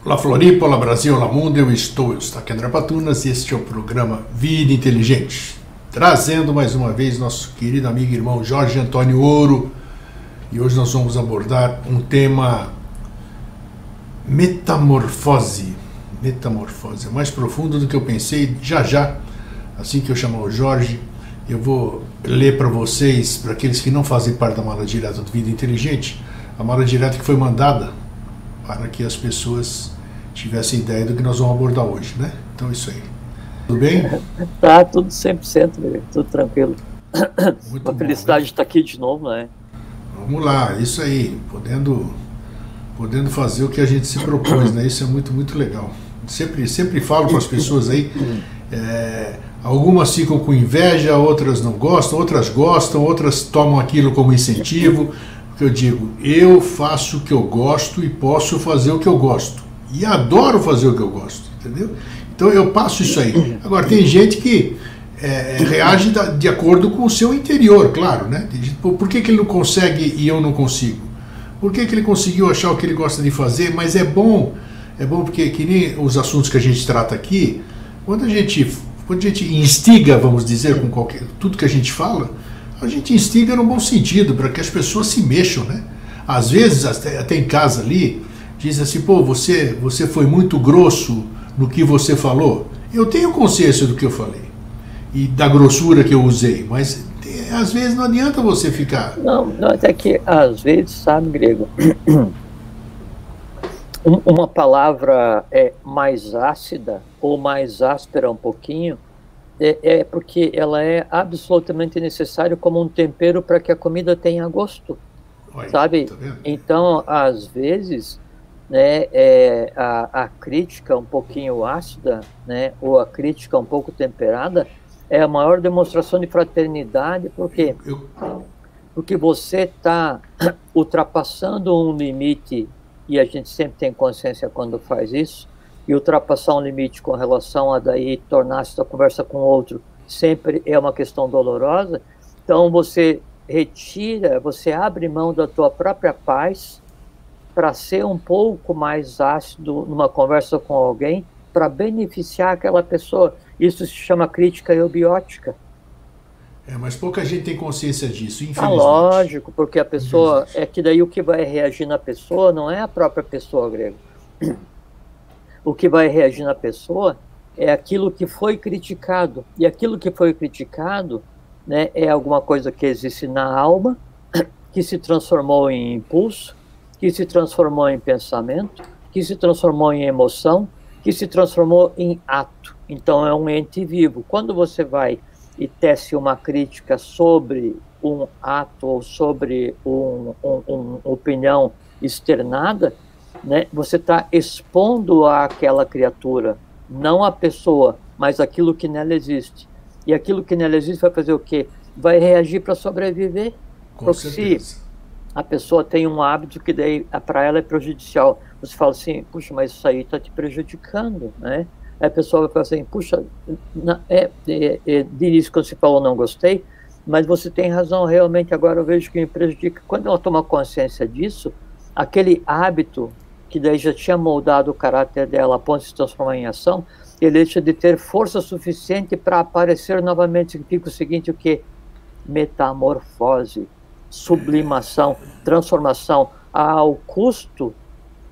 Olá Floripa, olá Brasil, olá mundo, eu estou aqui André Patunas e este é o programa Vida Inteligente, trazendo mais uma vez nosso querido amigo e irmão Jorge Antônio Ouro, e hoje nós vamos abordar um tema metamorfose, mais profundo do que eu pensei. Já, assim que eu chamar o Jorge, eu vou ler para vocês, para aqueles que não fazem parte da mala direta do Vida Inteligente, a mala direta que foi mandada para que as pessoas tivessem ideia do que nós vamos abordar hoje, né? Então é isso aí. Tudo bem? Tá, tudo 100%, meu, tudo tranquilo. Muito Uma bom, felicidade né? de estar aqui de novo, né? Vamos lá, isso aí, podendo fazer o que a gente se propôs, né? Isso é muito legal. Sempre falo para as pessoas aí, algumas ficam com inveja, outras não gostam, outras tomam aquilo como incentivo, porque eu digo, eu faço o que eu gosto e posso fazer o que eu gosto. E adoro fazer o que eu gosto, entendeu? Então eu passo isso aí. Agora, tem gente que reage de acordo com o seu interior, claro, né? Por que ele não consegue e eu não consigo? Por que ele conseguiu achar o que ele gosta de fazer? Mas é bom porque, que nem os assuntos que a gente trata aqui, quando a gente instiga, vamos dizer, com tudo que a gente fala, a gente instiga no bom sentido, para que as pessoas se mexam, né? Às vezes, até em casa ali, diz assim, pô, você foi muito grosso no que você falou. Eu tenho consciência do que eu falei e da grossura que eu usei, mas às vezes não adianta você ficar... Não, até que às vezes, sabe, Grego, uma palavra é mais ácida ou mais áspera um pouquinho, é porque ela é absolutamente necessária como um tempero para que a comida tenha gosto, sabe? Tá vendo? Então, às vezes, né, a crítica um pouquinho ácida, né, ou a crítica um pouco temperada, é a maior demonstração de fraternidade, porque você está ultrapassando um limite, e a gente sempre tem consciência quando faz isso, e ultrapassar um limite com relação a daí tornar-se a conversa com o outro sempre é uma questão dolorosa. Então você retira, você abre mão da tua própria paz para ser um pouco mais ácido numa conversa com alguém, para beneficiar aquela pessoa. Isso se chama crítica eubiótica. Mas pouca gente tem consciência disso, infelizmente. Ah, lógico, porque a pessoa, é que daí o que vai reagir na pessoa não é a própria pessoa, Grego. O que vai reagir na pessoa é aquilo que foi criticado. E aquilo que foi criticado, né, é alguma coisa que existe na alma, que se transformou em impulso, que se transformou em pensamento, que se transformou em emoção, que se transformou em ato. Então é um ente vivo. Quando você vai e tece uma crítica sobre um ato ou sobre uma opinião externada, né, você está expondo àquela criatura, não a pessoa, mas aquilo que nela existe. E aquilo que nela existe vai fazer o quê? Vai reagir para sobreviver. Com certeza. Se a pessoa tem um hábito que daí para ela é prejudicial, você fala assim, puxa, mas isso aí está te prejudicando, né? Aí a pessoa vai falar assim, puxa, de início quando você falou não gostei, mas você tem razão, realmente agora eu vejo que me prejudica. Quando ela toma consciência disso, aquele hábito que daí já tinha moldado o caráter dela a ponto de se transformar em ação, ele deixa de ter força suficiente para aparecer novamente. Significa o seguinte, o que? Metamorfose, sublimação, transformação, ao custo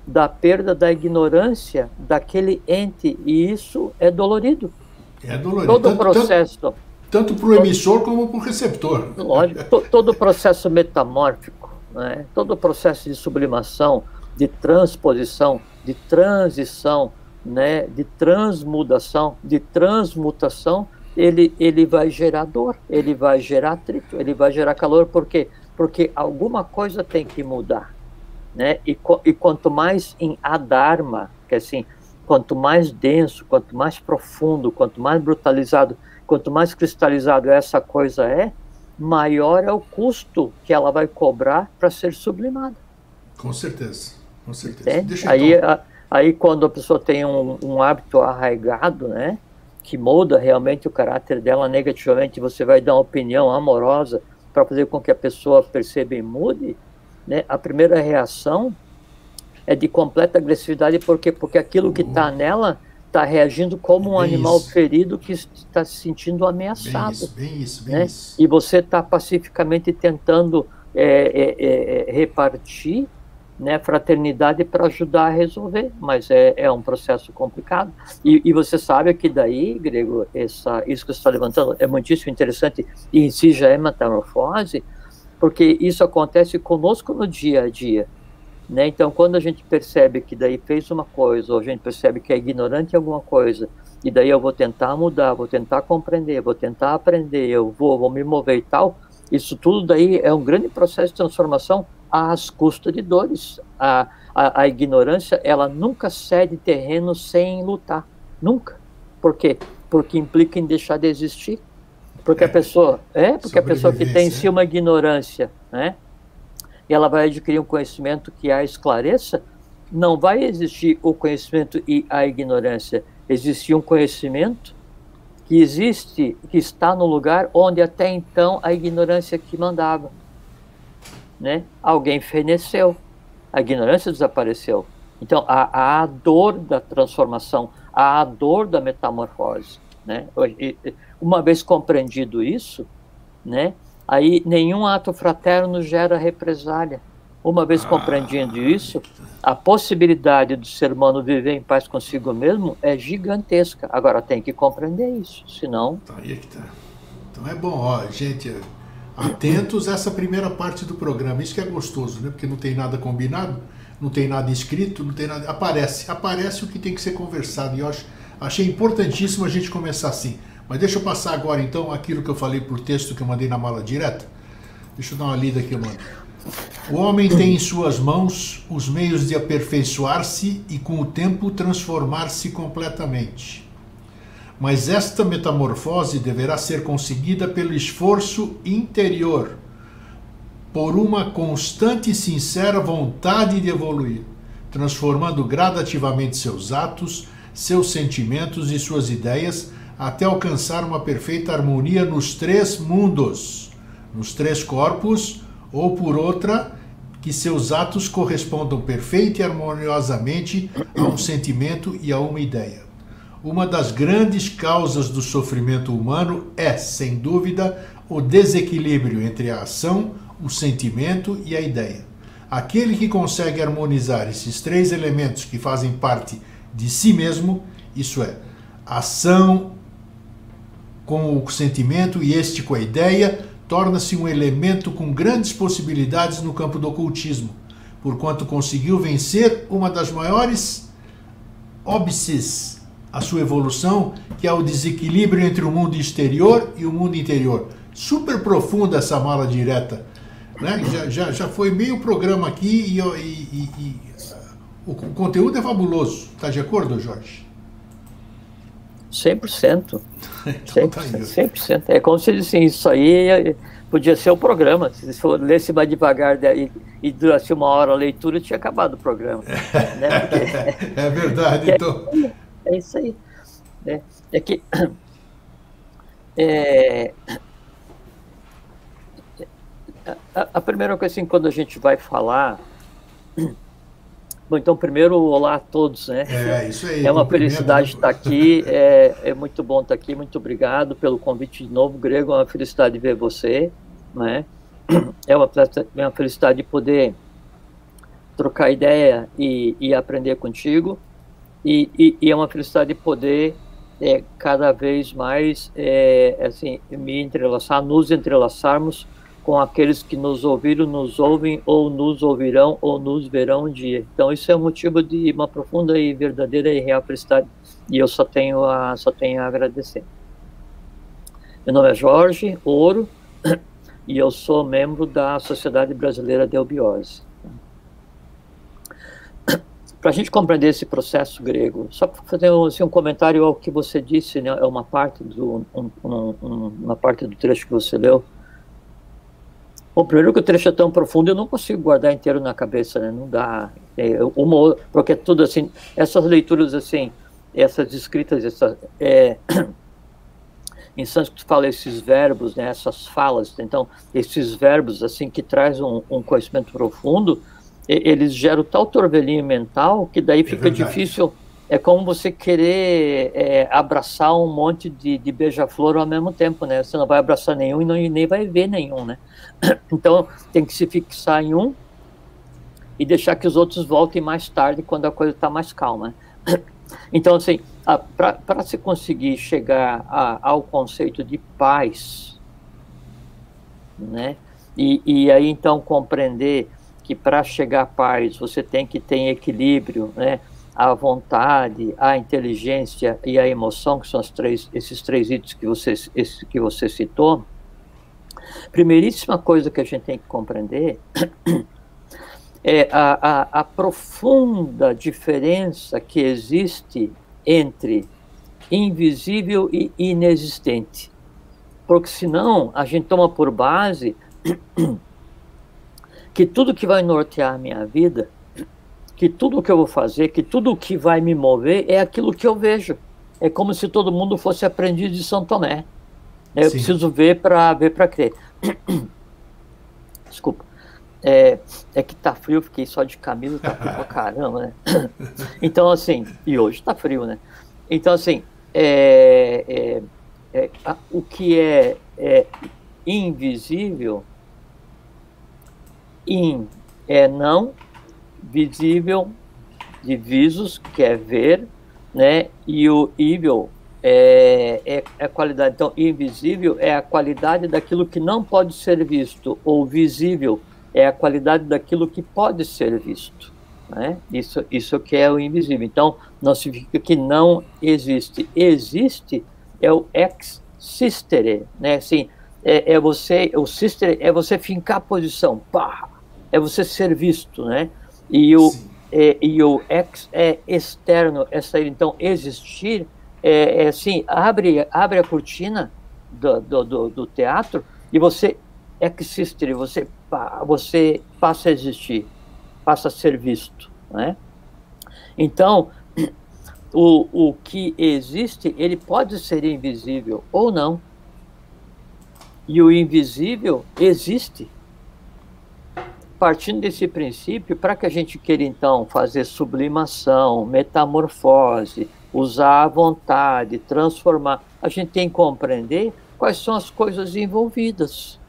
da perda da ignorância daquele ente, e isso é dolorido. É dolorido. Todo o processo... Tanto para o emissor como para o receptor. Lógico, todo o processo metamórfico, né? Todo o processo de sublimação, de transposição, de transição, né? De transmudação, de transmutação, ele vai gerar dor, ele vai gerar atrito, ele vai gerar calor. Por quê? Porque alguma coisa tem que mudar, né? E quanto mais em adharma, que é assim, quanto mais denso, quanto mais profundo, quanto mais brutalizado, quanto mais cristalizado essa coisa maior é o custo que ela vai cobrar para ser sublimada. Com certeza, com certeza. Deixa aí quando a pessoa tem um hábito arraigado, né, que molda realmente o caráter dela negativamente, você vai dar uma opinião amorosa para fazer com que a pessoa perceba e mude, né, a primeira reação é de completa agressividade, por quê? Porque aquilo que está nela está reagindo como um animal ferido que está se sentindo ameaçado. Bem isso. E você está pacificamente tentando repartir, né, fraternidade para ajudar a resolver, mas é um processo complicado. E você sabe que daí, Grego, isso que você está levantando é muitíssimo interessante, e em si já é metamorfose, porque isso acontece conosco no dia a dia. Né? Então, quando a gente percebe que daí fez uma coisa, ou a gente percebe que é ignorante em alguma coisa, e daí eu vou tentar mudar, vou tentar compreender, vou tentar aprender, eu vou me mover e tal, isso tudo daí é um grande processo de transformação às custas de dores. A ignorância, ela nunca cede terreno sem lutar, nunca. Por quê? Porque implica em deixar de existir. Porque a pessoa que tem em si uma ignorância, né? E ela vai adquirir um conhecimento que a esclareça, não vai existir o conhecimento e a ignorância. Existe um conhecimento que está no lugar onde até então a ignorância que mandava. Né? Alguém feneceu, a ignorância desapareceu. Então, a dor da transformação, a dor da metamorfose. Né? Uma vez compreendido isso, né? Aí nenhum ato fraterno gera represália. Uma vez compreendido isso, a possibilidade do ser humano viver em paz consigo mesmo é gigantesca. Agora tem que compreender isso, senão... Aí é que tá. Então é bom, ó, gente, atentos a essa primeira parte do programa. Isso que é gostoso, né? Porque não tem nada combinado, não tem nada escrito, não tem nada... Aparece o que tem que ser conversado. E eu achei importantíssimo a gente começar assim. Mas deixa eu passar agora, então, aquilo que eu falei por texto que eu mandei na mala direta. Deixa eu dar uma lida aqui, mano. O homem tem em suas mãos os meios de aperfeiçoar-se e, com o tempo, transformar-se completamente. Mas esta metamorfose deverá ser conseguida pelo esforço interior, por uma constante e sincera vontade de evoluir, transformando gradativamente seus atos, seus sentimentos e suas ideias, até alcançar uma perfeita harmonia nos 3 mundos, nos 3 corpos, ou por outra, que seus atos correspondam perfeita e harmoniosamente a um sentimento e a uma ideia. Uma das grandes causas do sofrimento humano é, sem dúvida, o desequilíbrio entre a ação, o sentimento e a ideia. Aquele que consegue harmonizar esses 3 elementos que fazem parte de si mesmo, isso é, ação com o sentimento e este com a ideia, torna-se um elemento com grandes possibilidades no campo do ocultismo, porquanto conseguiu vencer uma das maiores óbices à sua evolução, que é o desequilíbrio entre o mundo exterior e o mundo interior. Super profunda essa mala direta, né? Já foi meio programa aqui e o conteúdo é fabuloso. Está de acordo, Jorge? 100%. Então, 100%. É como se assim, isso aí podia ser o programa. Se for lesse mais devagar e durasse 1 hora a leitura, tinha acabado o programa. Né? Porque, é verdade, então. É isso aí. É que a primeira coisa, assim, quando a gente vai falar... Bom, então, primeiro, olá a todos, né? Isso aí. É uma felicidade estar aqui, é muito bom estar aqui, muito obrigado pelo convite de novo, Grego, é uma felicidade ver você, né? É uma felicidade de poder trocar ideia e aprender contigo, e é uma felicidade de poder cada vez mais, assim, me entrelaçar, nos entrelaçarmos com aqueles que nos ouviram, nos ouvem, ou nos ouvirão, ou nos verão um dia. Então, isso é um motivo de uma profunda e verdadeira e real felicidade, e eu só tenho a agradecer. Meu nome é Jorge Ouro, e eu sou membro da Sociedade Brasileira de Eubiose. Para a gente compreender esse processo grego, só para fazer assim, um comentário ao que você disse, né, é uma parte uma parte do trecho que você leu. Bom, primeiro que o trecho é tão profundo, eu não consigo guardar inteiro na cabeça, né? Não dá. Porque tudo assim, essas leituras assim, essas escritas, em sânscrito fala esses verbos, né? Essas falas, então, esses verbos assim que trazem um conhecimento profundo, eles geram tal torvelinho mental que daí fica verdade. difícil. É como você querer abraçar um monte de beija-flor ao mesmo tempo, né? Você não vai abraçar nenhum e nem vai ver nenhum, né? Então, tem que se fixar em um e deixar que os outros voltem mais tarde, quando a coisa está mais calma. Então, assim, para se conseguir chegar ao conceito de paz, né? E aí, então, compreender que para chegar à paz, você tem que ter equilíbrio, né? A vontade, a inteligência e a emoção, que são esses três itens que você citou. Primeiríssima coisa que a gente tem que compreender é a profunda diferença que existe entre invisível e inexistente. Porque senão a gente toma por base que tudo que vai nortear a minha vida, que tudo que eu vou fazer, que tudo que vai me mover é aquilo que eu vejo. É como se todo mundo fosse aprendiz de São Tomé. Eu preciso ver para crer. Desculpa. É que tá frio, fiquei só de camisa, tá frio pra caramba, né? Então, assim, e hoje tá frio, né? Então, assim, o que é invisível, é não, visível, de visos, que é ver, né? E o evil é a qualidade. Então, invisível é a qualidade daquilo que não pode ser visto, ou visível é a qualidade daquilo que pode ser visto, né? Isso que é o invisível. Então, não significa que não existe. Existe é o ex sistere, né? Assim, o sistere é você fincar a posição, pá, é você ser visto, né? E o ex é externo, é sair. Então, existir assim, abre a cortina do teatro e você existir, você passa a existir, passa a ser visto, né? Então, o que existe, ele pode ser invisível ou não. E o invisível existe. Partindo desse princípio, para que a gente queira, então, fazer sublimação, metamorfose, usar a vontade, transformar, a gente tem que compreender quais são as coisas envolvidas.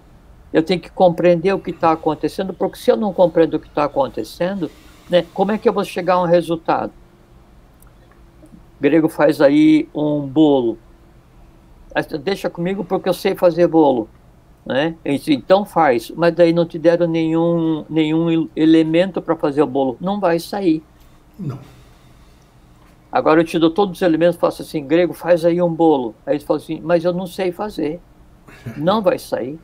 Eu tenho que compreender o que está acontecendo, porque se eu não compreendo o que está acontecendo, né, como é que eu vou chegar a um resultado? O grego faz aí um bolo. Deixa comigo porque eu sei fazer bolo, né? Então faz, mas daí não te deram nenhum elemento para fazer o bolo, não vai sair. Não. Agora eu te dou todos os elementos, faço assim, grego, faz aí um bolo. Aí eles falam assim, mas eu não sei fazer, não vai sair.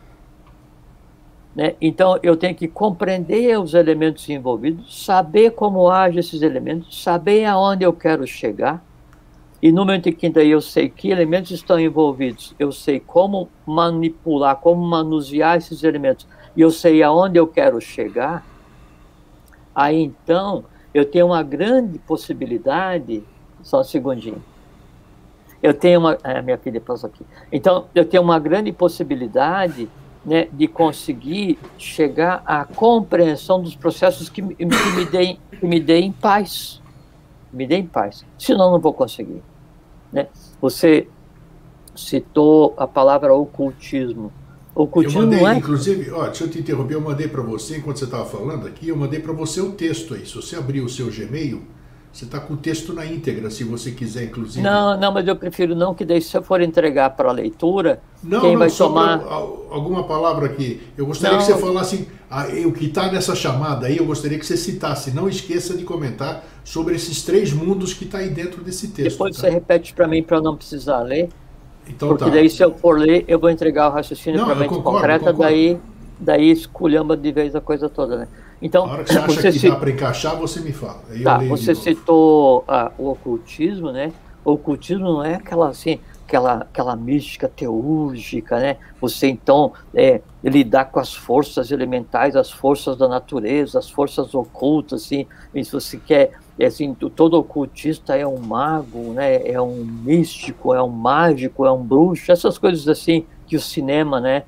Né? Então eu tenho que compreender os elementos envolvidos, saber como agem esses elementos, saber aonde eu quero chegar. E no momento em que daí eu sei que elementos estão envolvidos, eu sei como manipular, como manusear esses elementos, e eu sei aonde eu quero chegar, aí então eu tenho uma grande possibilidade, só um segundinho, eu tenho minha filha passou aqui, então eu tenho uma grande possibilidade, né, de conseguir chegar à compreensão dos processos que me deem paz, senão não vou conseguir. Né? Você citou a palavra ocultismo. Ocultismo eu mandei, não é... inclusive, deixa eu te interromper, eu mandei para você, enquanto você estava falando aqui, eu mandei para você o texto aí. Se você abrir o seu Gmail, você está com o texto na íntegra, se você quiser, inclusive. Não, mas eu prefiro não, que daí se eu for entregar para a leitura, quem vai tomar... alguma palavra aqui. Eu gostaria que você falasse o que está nessa chamada aí, eu gostaria que você citasse. Não esqueça de comentar sobre esses 3 mundos que está aí dentro desse texto. Depois você repete para mim, para eu não precisar ler. Então, porque daí se eu for ler, eu vou entregar o raciocínio para a mente concreta, daí esculhamba de vez a coisa toda, né? Então, a hora que você acha que dá para encaixar, você me fala. Aí você citou o ocultismo, né? O ocultismo não é aquela mística teúrgica, né? Você, então, lidar com as forças elementais, as forças da natureza, as forças ocultas, assim, e se você quer... assim, todo ocultista é um mago, né? É um místico, é um mágico, é um bruxo, essas coisas assim que o cinema, né,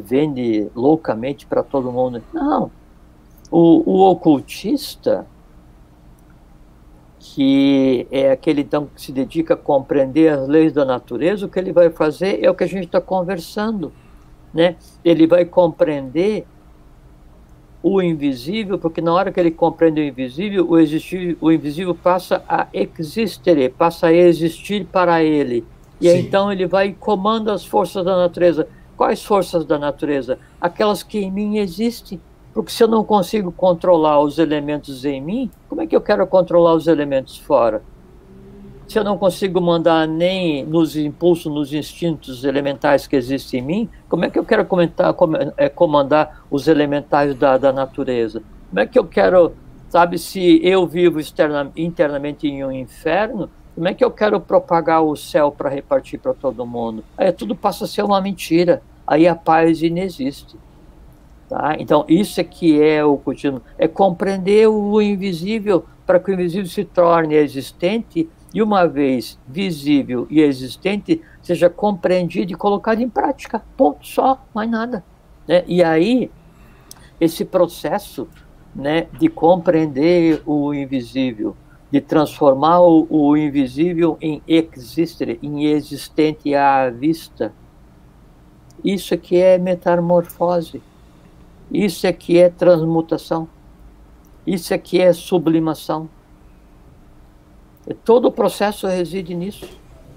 vende loucamente para todo mundo. Não. O ocultista, que é aquele então que se dedica a compreender as leis da natureza, o que ele vai fazer é o que a gente está conversando, né? Ele vai compreender o invisível, porque na hora que ele compreende o invisível passa a existere, passa a existir para ele. E aí, então ele vai e comanda as forças da natureza. Quais forças da natureza? Aquelas que em mim existem. Porque se eu não consigo controlar os elementos em mim, como é que eu quero controlar os elementos fora? Se eu não consigo mandar nem nos impulsos, nos instintos elementais que existem em mim, como é que eu quero comandar os elementais da natureza? Como é que eu quero, sabe, se eu vivo internamente em um inferno, como é que eu quero propagar o céu para repartir para todo mundo? Aí tudo passa a ser uma mentira, aí a paz inexiste. Tá? Então, isso é que é o ocultismo, é compreender o invisível para que o invisível se torne existente e, uma vez visível e existente, seja compreendido e colocado em prática. Ponto, só, mais nada. Né? E aí, esse processo, né, de compreender o invisível, de transformar o invisível em existere, em existente à vista, isso aqui é metamorfose. Isso aqui é transmutação. Isso aqui é sublimação. Todo o processo reside nisso.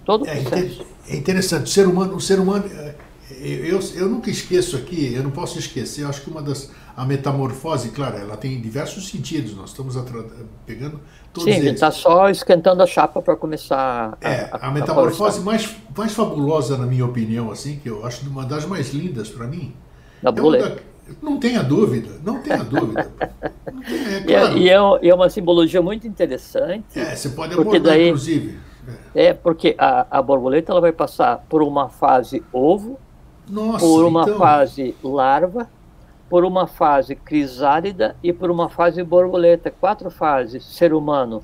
Todo o processo. É interessante. O ser humano, eu nunca esqueço aqui, eu não posso esquecer, eu acho que a metamorfose, claro, ela tem diversos sentidos, nós estamos pegando todos eles. Sim, está só esquentando a chapa para começar a metamorfose mais fabulosa, na minha opinião, assim, que eu acho uma das mais lindas para mim, da boleta. Não tenha dúvida, não tenha dúvida. Claro. E é uma simbologia muito interessante. Você pode abordar, inclusive. Porque a borboleta ela vai passar por uma fase ovo, por uma fase larva, por uma fase crisálida e por uma fase borboleta. 4 fases: ser humano,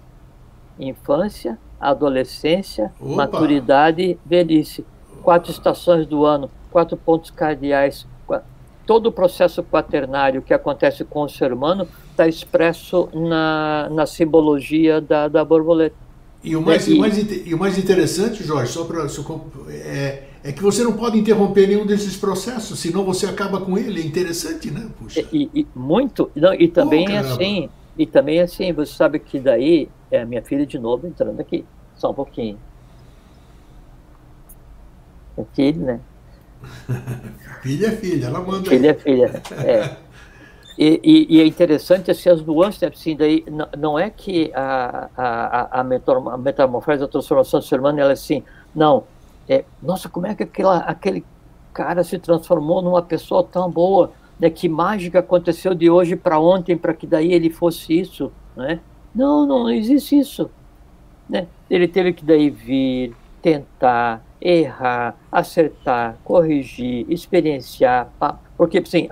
infância, adolescência, maturidade, velhice. 4 estações do ano, 4 pontos cardeais. Todo o processo quaternário que acontece com o ser humano está expresso na simbologia da borboleta. E o mais interessante, Jorge, é que você não pode interromper nenhum desses processos, senão você acaba com ele. É interessante, né? Puxa. Muito. Não, e também é assim, você sabe que daí, minha filha de novo entrando aqui, só um pouquinho. É filho, né? Filha é filha, ela manda. Filha é filha, E é interessante assim, as nuances, assim, daí, não é que a metamorfose, a transformação do ser humano, ela é assim, não, nossa, como é que aquele cara se transformou numa pessoa tão boa, né, que mágica aconteceu de hoje para ontem, para que daí ele fosse isso, né? Não existe isso, né? Ele teve que daí vir, tentar, errar, acertar, corrigir, experienciar, porque assim,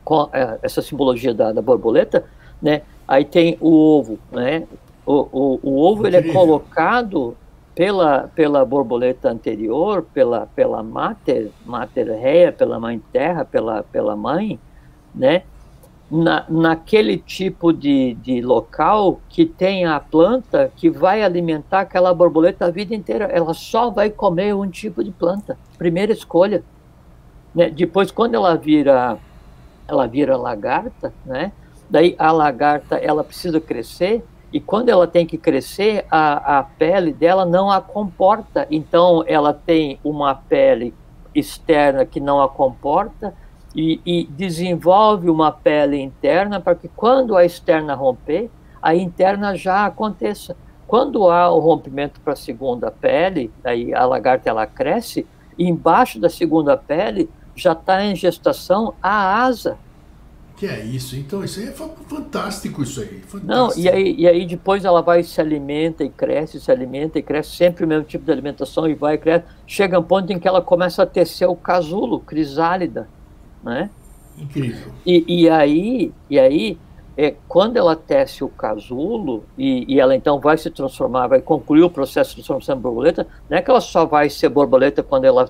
com essa simbologia da borboleta, né, aí tem o ovo, né, o ovo ele é colocado pela borboleta anterior, pela mater Rhea, pela mãe terra, pela mãe, né, naquele tipo de local que tem a planta que vai alimentar aquela borboleta a vida inteira. Ela só vai comer um tipo de planta, primeira escolha, né? Depois, quando ela vira lagarta, né? Daí a lagarta ela precisa crescer, e quando ela tem que crescer, a pele dela não a comporta, então ela tem uma pele externa que não a comporta, e desenvolve uma pele interna para que quando a externa romper, a interna já aconteça. Quando há o rompimento para a segunda pele, aí a lagarta ela cresce, e embaixo da segunda pele já está em gestação a asa. Que é isso? Então isso aí é fantástico, isso aí. Fantástico. Não, e aí depois ela vai se alimenta e cresce, sempre o mesmo tipo de alimentação, e vai cresce. Chega um ponto em que ela começa a tecer o casulo, crisálida, né? Incrível. E aí quando ela tece o casulo e ela então vai se transformar, vai concluir o processo de transformação em borboleta, não é que ela só vai ser borboleta quando ela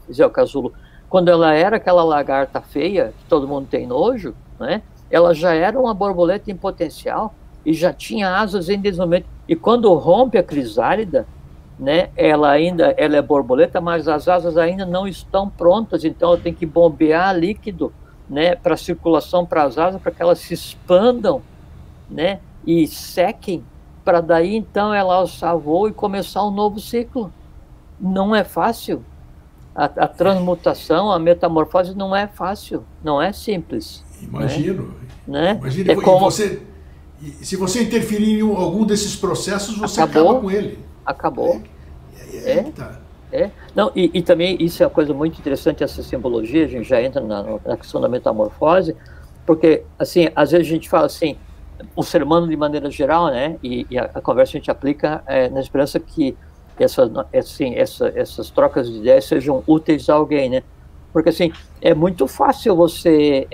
fizer o casulo. Quando ela era aquela lagarta feia, que todo mundo tem nojo, né? ela já era uma borboleta em potencial e já tinha asas em desenvolvimento. E quando rompe a crisálida, né, ela é borboleta, mas as asas ainda não estão prontas, então eu tenho que bombear líquido, né, para circulação para as asas, para que elas se expandam, né, e sequem, para daí então ela alçar voo e começar um novo ciclo. Não é fácil. A transmutação, a metamorfose não é fácil, não é simples. Imagino. Né? Imagino. É como... se você interferir em algum desses processos, você acaba com ele. Acabou. Não, e também isso é uma coisa muito interessante, essa simbologia, a gente já entra na questão da metamorfose, porque, assim, às vezes a gente fala assim, o ser humano de maneira geral, né, e a conversa a gente aplica na esperança que essas trocas de ideias sejam úteis a alguém, né? Porque, assim, é muito fácil você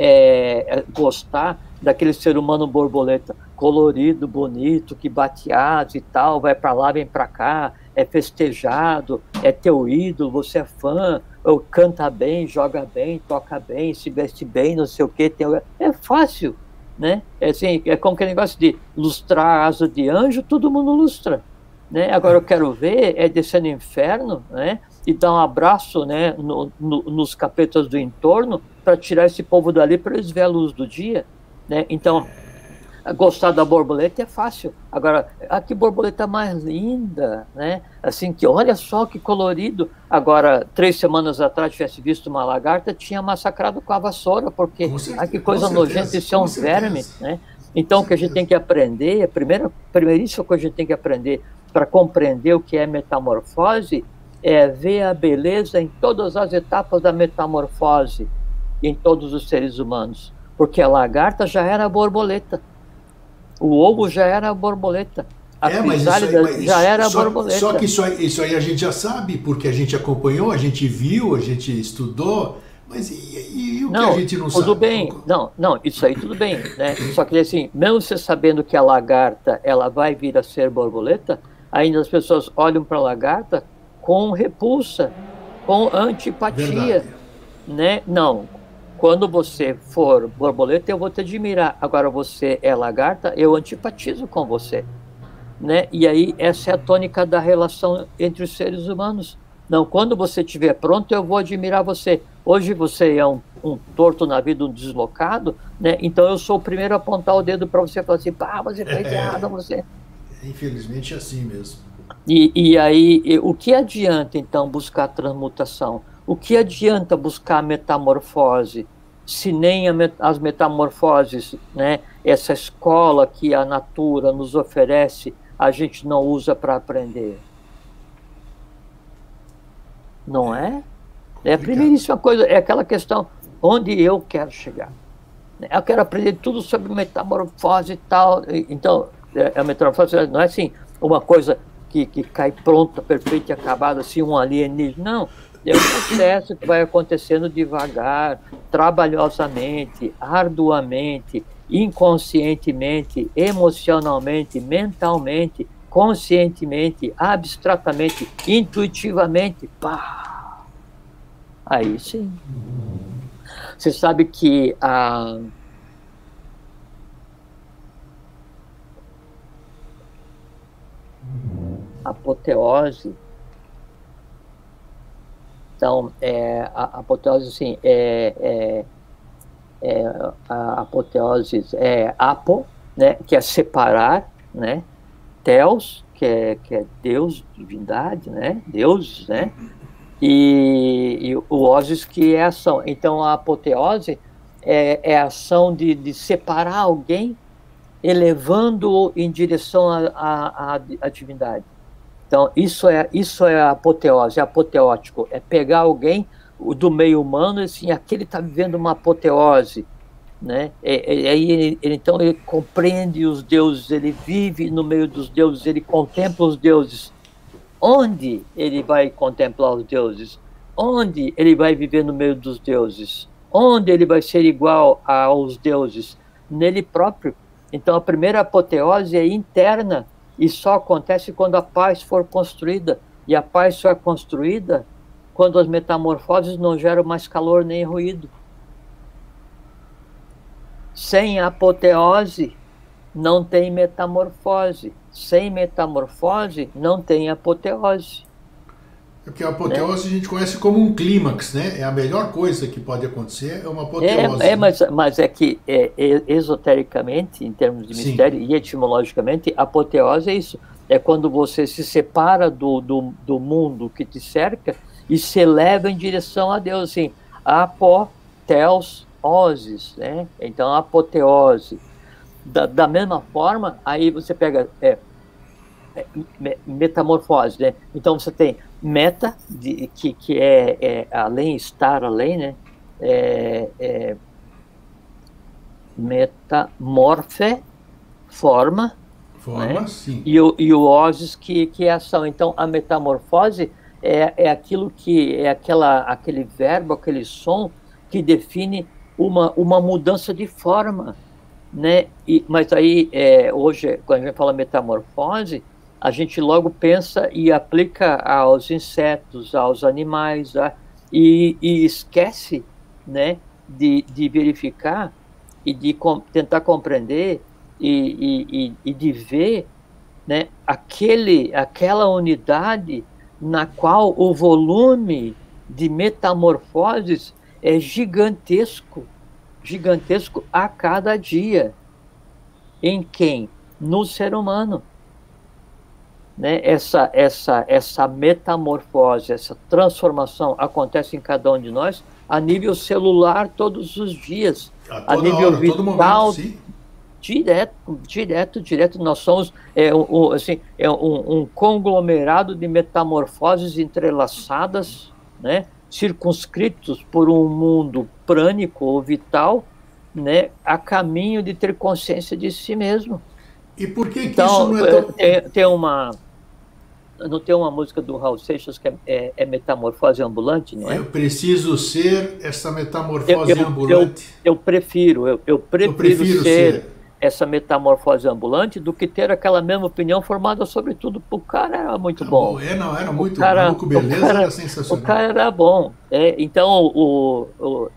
gostar daquele ser humano borboleta colorido, bonito, que bate asas e tal, vai para lá, vem para cá, é festejado, é teu ídolo, você é fã, ou canta bem, joga bem, toca bem, se veste bem, não sei o quê. É fácil, né? Assim, é como aquele negócio de lustrar a asa de anjo, todo mundo lustra. Né? Agora eu quero ver descer no inferno, né? E dar um abraço, né, nos capetas do entorno para tirar esse povo dali para eles verem a luz do dia, né? Então, gostar da borboleta é fácil. Agora, que borboleta mais linda, né? Assim, que olha só que colorido. Agora, 3 semanas atrás, tivesse visto uma lagarta, tinha massacrado com a vassoura, porque que coisa nojenta, isso é um verme, né? Então, o que a gente tem que aprender, primeiríssima coisa que a gente tem que aprender para compreender o que é metamorfose, é ver a beleza em todas as etapas da metamorfose, em todos os seres humanos. Porque a lagarta já era a borboleta, o ovo já era a borboleta, a crisálida já era a borboleta. Só que isso aí a gente já sabe, porque a gente acompanhou, a gente viu, a gente estudou, mas e o que a gente não sabe? Tudo bem, não, isso aí tudo bem, né? Só que assim, mesmo você sabendo que a lagarta ela vai vir a ser borboleta, ainda as pessoas olham para a lagarta com repulsa, com antipatia. Verdade. Né? Não, quando você for borboleta, eu vou te admirar. Agora você é lagarta, eu antipatizo com você. Né? E aí essa é a tônica da relação entre os seres humanos. Não, quando você estiver pronto, eu vou admirar você. Hoje você é um torto na vida, um deslocado, né? Então eu sou o primeiro a apontar o dedo para você e falar assim, você foi errado, você... Infelizmente é assim mesmo. E aí, o que adianta, então, buscar transmutação? O que adianta buscar metamorfose, se nem as metamorfoses, né, essa escola que a natura nos oferece, a gente não usa para aprender? Não é? É a primeiríssima coisa, é aquela questão, onde eu quero chegar? Eu quero aprender tudo sobre metamorfose e tal. Então, a metamorfose não é assim, uma coisa que cai pronta, perfeita e acabada, assim, um alienígena. Não, é um processo que vai acontecendo devagar, trabalhosamente, arduamente, inconscientemente, emocionalmente, mentalmente, conscientemente, abstratamente, intuitivamente. Aí sim. Você sabe que a apoteose, então, a apoteose, assim, a apoteose é apo, né, que é separar, né, theos, que é Deus, divindade, né, deuses, né, e o oses, que é ação. Então, a apoteose é a ação de separar alguém, elevando-o em direção à divindade. Então, isso é a apoteose, é apoteótico, é pegar alguém do meio humano e assim, aquele está vivendo uma apoteose, né? Então ele compreende os deuses, ele vive no meio dos deuses, ele contempla os deuses. Onde ele vai contemplar os deuses? Onde ele vai viver no meio dos deuses? Onde ele vai ser igual aos deuses? Nele próprio. Então a primeira apoteose é interna, e só acontece quando a paz for construída. E a paz só é construída quando as metamorfoses não geram mais calor nem ruído. Sem apoteose, não tem metamorfose. Sem metamorfose, não tem apoteose. Porque a apoteose, né, a gente conhece como um clímax, né? É a melhor coisa que pode acontecer, é uma apoteose. Né? Mas é que esotericamente, em termos de mistério, sim, e etimologicamente, apoteose é isso. É quando você se separa do mundo que te cerca e se eleva em direção a Deus, assim, apoteosis, né? Então, apoteose. Da mesma forma, aí você pega metamorfose, né? Então, você tem meta, que é além, estar além, né? Metamorfe, forma, né? Sim. E o osis, que é ação. Então, a metamorfose é aquilo que é aquele verbo, aquele som que define uma mudança de forma, né? Mas aí, hoje, quando a gente fala metamorfose, a gente logo pensa e aplica aos insetos, aos animais, e esquece, né, de verificar e de tentar compreender e de ver, né, aquela unidade na qual o volume de metamorfoses é gigantesco a cada dia. Em quem? No ser humano. Né? Essa metamorfose, essa transformação acontece em cada um de nós a nível celular todos os dias, a nível hora, vital, todo momento, sim. Direto. Nós somos um conglomerado de metamorfoses entrelaçadas, né? Circunscritos por um mundo prânico ou vital, né? A caminho de ter consciência de si mesmo. E por que então, isso não é tão... Não tem uma música do Raul Seixas que é Metamorfose Ambulante, não é? Eu preciso ser essa metamorfose ambulante. Eu prefiro ser essa metamorfose ambulante do que ter aquela mesma opinião formada sobre tudo. O cara era muito bom. Era muito bom. Maluco Beleza era sensacional. O cara era bom. Então,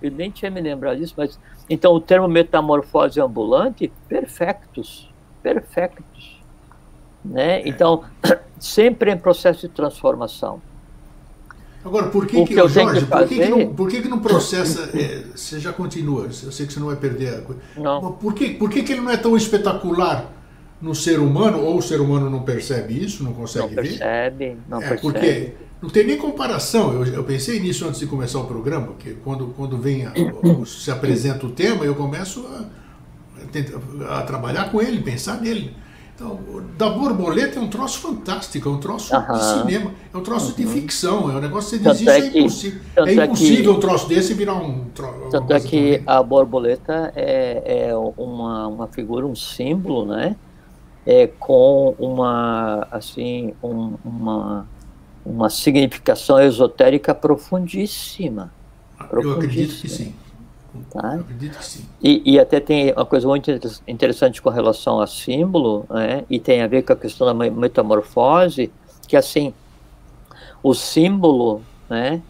eu nem tinha me lembrado disso, mas então o termo metamorfose ambulante, perfectos. Né? Então, sempre em processo de transformação. Agora, por que Jorge, por que não processa, você já continua, eu sei que você não vai perder a coisa, mas por que ele não é tão espetacular no ser humano, ou o ser humano não percebe isso, não consegue ver? Não percebe. Porque não tem nem comparação, eu pensei nisso antes de começar o programa, porque quando se apresenta o tema, eu começo a trabalhar com ele, pensar nele. Então, da borboleta é um troço fantástico, é um troço de cinema, é um troço de ficção, é um negócio que você diz, isso é impossível. É impossível um troço desse virar um troço. Tanto é que a borboleta é uma figura, um símbolo, né? Com uma significação esotérica profundíssima. Eu acredito que sim. Tá? Eu acredito que sim. E até tem uma coisa muito interessante com relação a símbolo, né? E tem a ver com a questão da metamorfose, que assim, o símbolo, né?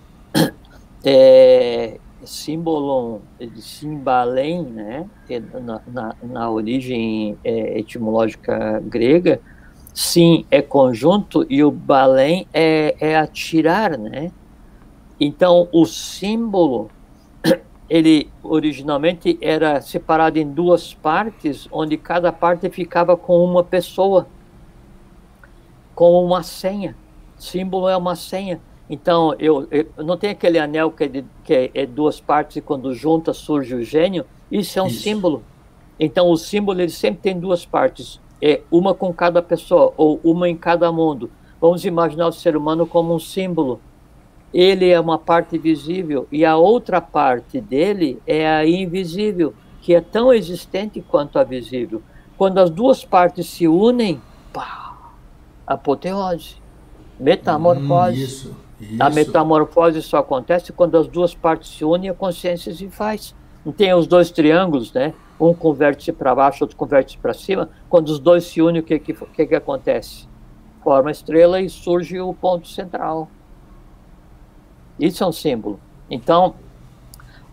Símbolo de simbalém, né? Na origem etimológica grega, sim é conjunto e o balém é atirar, né? Então o símbolo, ele originalmente era separado em duas partes, onde cada parte ficava com uma pessoa, com uma senha. Símbolo é uma senha. Então, eu não tem aquele anel que é duas partes e quando junta surge o gênio. Isso é um símbolo. Então, o símbolo ele sempre tem duas partes, uma com cada pessoa ou uma em cada mundo. Vamos imaginar o ser humano como um símbolo. Ele é uma parte visível e a outra parte dele é a invisível, que é tão existente quanto a visível. Quando as duas partes se unem, pá, apoteose, metamorfose. Isso. A metamorfose só acontece quando as duas partes se unem e a consciência se faz. Não tem os dois triângulos, né? Um com o vértice para baixo, outro com o vértice para cima. Quando os dois se unem, o que acontece? Forma a estrela e surge o ponto central. Isso é um símbolo. Então,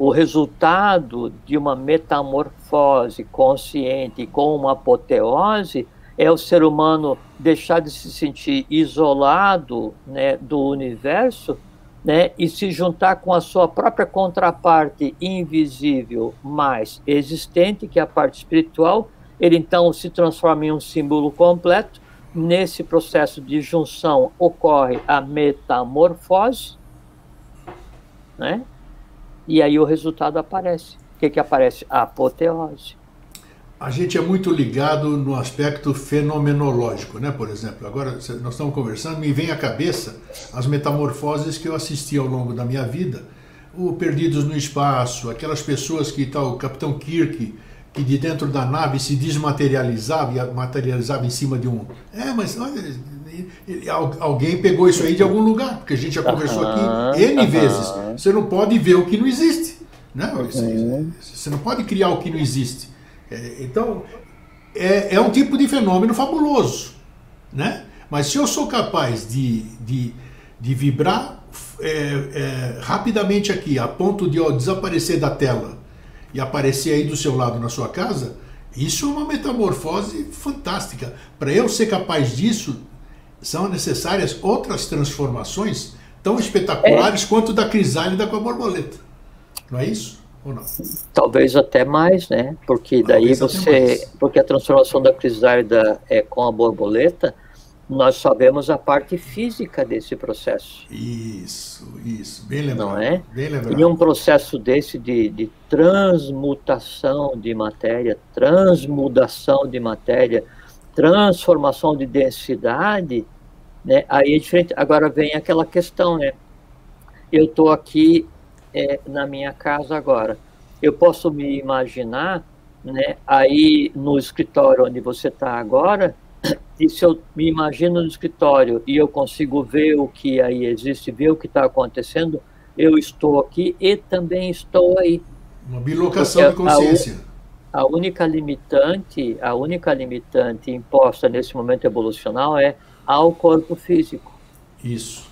o resultado de uma metamorfose consciente com uma apoteose é o ser humano deixar de se sentir isolado, né, do universo, né, e se juntar com a sua própria contraparte invisível, mas existente, que é a parte espiritual. Ele então se transforma em um símbolo completo. Nesse processo de junção ocorre a metamorfose, né? E aí o resultado aparece. O que aparece? A apoteose. A gente é muito ligado no aspecto fenomenológico, né? Por exemplo, agora nós estamos conversando, me vem à cabeça as metamorfoses que eu assisti ao longo da minha vida, o Perdidos no Espaço, aquelas pessoas que o Capitão Kirk, que de dentro da nave se desmaterializava e materializava em cima de um... mas olha, alguém pegou isso aí de algum lugar, porque a gente já conversou aqui N vezes. Você não pode ver o que não existe, né? Você não pode criar o que não existe. Então, é um tipo de fenômeno fabuloso, né? Mas se eu sou capaz de vibrar rapidamente aqui, a ponto de desaparecer da tela e aparecer aí do seu lado na sua casa, isso é uma metamorfose fantástica. Para eu ser capaz disso, são necessárias outras transformações tão espetaculares quanto da crisálida com a borboleta. Não é isso? Ou não? Talvez até mais, né? Porque daí porque a transformação da crisálida com a borboleta, nós só vemos a parte física desse processo. Isso, bem lembrado. Não é? Bem lembrado. E um processo desse de transmutação de matéria, transmudação de matéria, transformação de densidade, né? Aí é diferente. Agora vem aquela questão, né? Eu estou aqui na minha casa agora. Eu posso me imaginar, né, aí no escritório onde você está agora, e se eu me imagino no escritório e eu consigo ver o que aí existe, ver o que está acontecendo, eu estou aqui e também estou aí. Uma bilocação de consciência. A única limitante imposta nesse momento evolucional é ao corpo físico. Isso.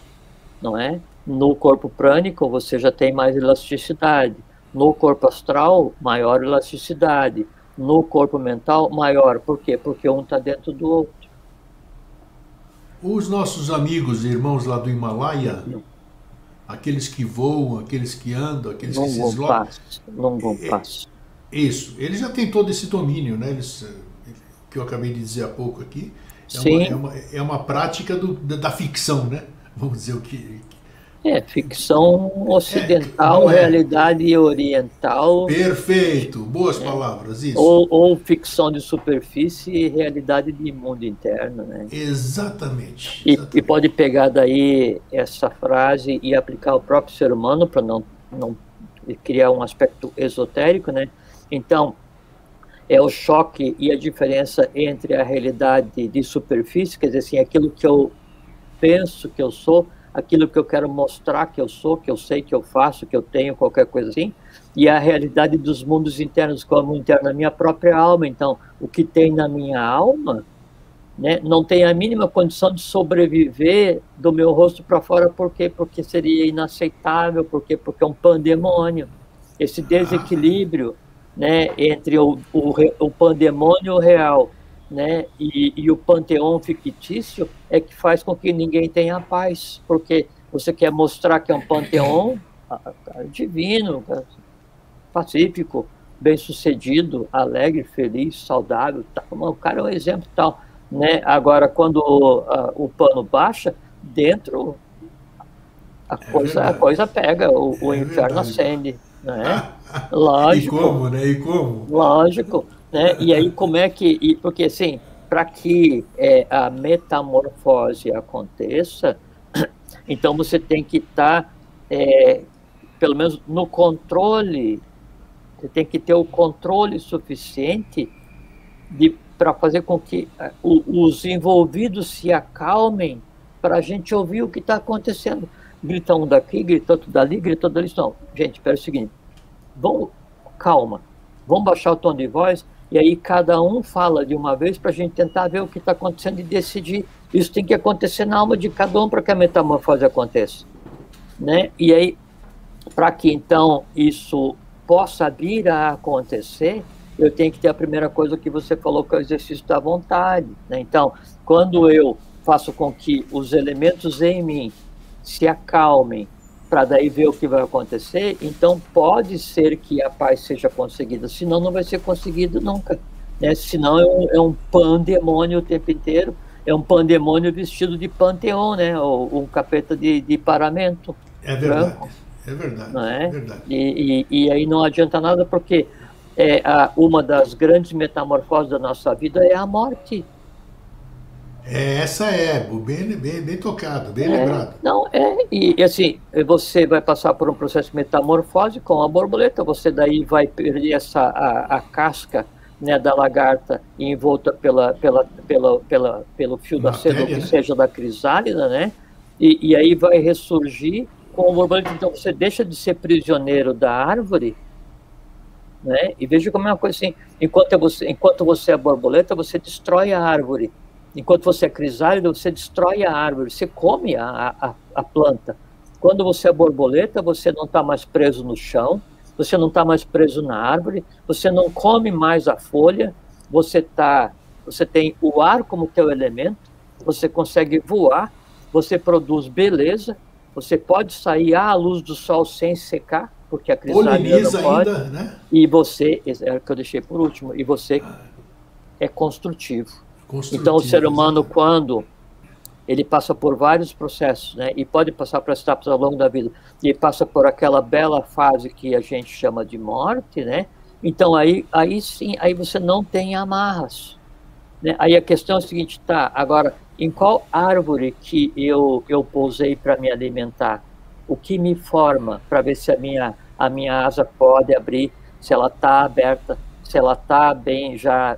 Não é? No corpo prânico você já tem mais elasticidade. No corpo astral, maior elasticidade. No corpo mental, maior. Por quê? Porque um está dentro do outro. Os nossos amigos e irmãos lá do Himalaia, aqueles que voam, aqueles que andam, aqueles que se deslocam... Longo passo. Isso. Eles já têm todo esse domínio, né? Que eu acabei de dizer há pouco aqui. É uma prática da ficção, né? Vamos dizer o que... ficção ocidental, realidade oriental. Perfeito, boas palavras, isso. Ou ficção de superfície e realidade de mundo interno, né? Exatamente. E pode pegar daí essa frase e aplicar ao próprio ser humano para não criar um aspecto esotérico, né? Então, é o choque e a diferença entre a realidade de superfície, quer dizer assim, aquilo que eu penso que eu sou, aquilo que eu quero mostrar que eu sou, que eu sei, que eu faço, que eu tenho, qualquer coisa assim, e a realidade dos mundos internos, como interno na minha própria alma. Então, o que tem na minha alma, né, não tem a mínima condição de sobreviver do meu rosto para fora. Por quê? Porque seria inaceitável, porque é um pandemônio. Esse desequilíbrio, né, entre o pandemônio real, né, e o panteão fictício é que faz com que ninguém tenha paz, porque você quer mostrar que é um panteão divino, pacífico, bem-sucedido, alegre, feliz, saudável, tal. O cara é um exemplo tal, né? Agora, quando o pano baixa, dentro a coisa pega, o inferno acende, né? Lógico. E como, né? Lógico. Né? E aí como é que... Porque assim, para que a metamorfose aconteça, então você tem que estar, pelo menos no controle, você tem que ter o controle suficiente para fazer com que os envolvidos se acalmem para a gente ouvir o que está acontecendo. Grita um daqui, grita outro dali, grita outro dali. Não, gente, espera o seguinte, calma, vamos baixar o tom de voz. E aí cada um fala de uma vez para a gente tentar ver o que está acontecendo e decidir. Isso tem que acontecer na alma de cada um para que a metamorfose aconteça, né? E aí para que então isso possa vir a acontecer, eu tenho que ter a primeira coisa que você falou, que é o exercício da vontade, né? Então, quando eu faço com que os elementos em mim se acalmem, para daí ver o que vai acontecer, então pode ser que a paz seja conseguida, senão não vai ser conseguido nunca, né? Senão é um pandemônio o tempo inteiro, é um pandemônio vestido de panteão, né? Ou um capeta de paramento. É verdade, branco, é verdade, não é? é verdade. E aí não adianta nada, porque uma das grandes metamorfoses da nossa vida é a morte. Essa bem tocado, bem lembrado. Não, e assim, você vai passar por um processo de metamorfose com a borboleta, você daí vai perder a casca, né, da lagarta envolta pelo fio da seda, ou que seja da crisálida, né? E aí vai ressurgir com a borboleta. Então você deixa de ser prisioneiro da árvore, né? E veja como é uma coisa assim, enquanto você é borboleta, você destrói a árvore. Enquanto você é crisálida, você destrói a árvore, você come a planta. Quando você é borboleta, você não está mais preso no chão, você não está mais preso na árvore, você não come mais a folha, você tem o ar como teu elemento, você consegue voar, você produz beleza, você pode sair à luz do sol sem secar, porque a crisálida não pode, ainda, né? E você, é o que eu deixei por último, e você é construtivo. Então, o ser humano, quando ele passa por vários processos, né, e pode passar por etapas ao longo da vida, e passa por aquela bela fase que a gente chama de morte, né, então aí sim, aí você não tem amarras, né? Aí a questão é a seguinte, tá, agora, em qual árvore que eu pousei para me alimentar? O que me forma para ver se a minha asa pode abrir, se ela está aberta, se ela está bem já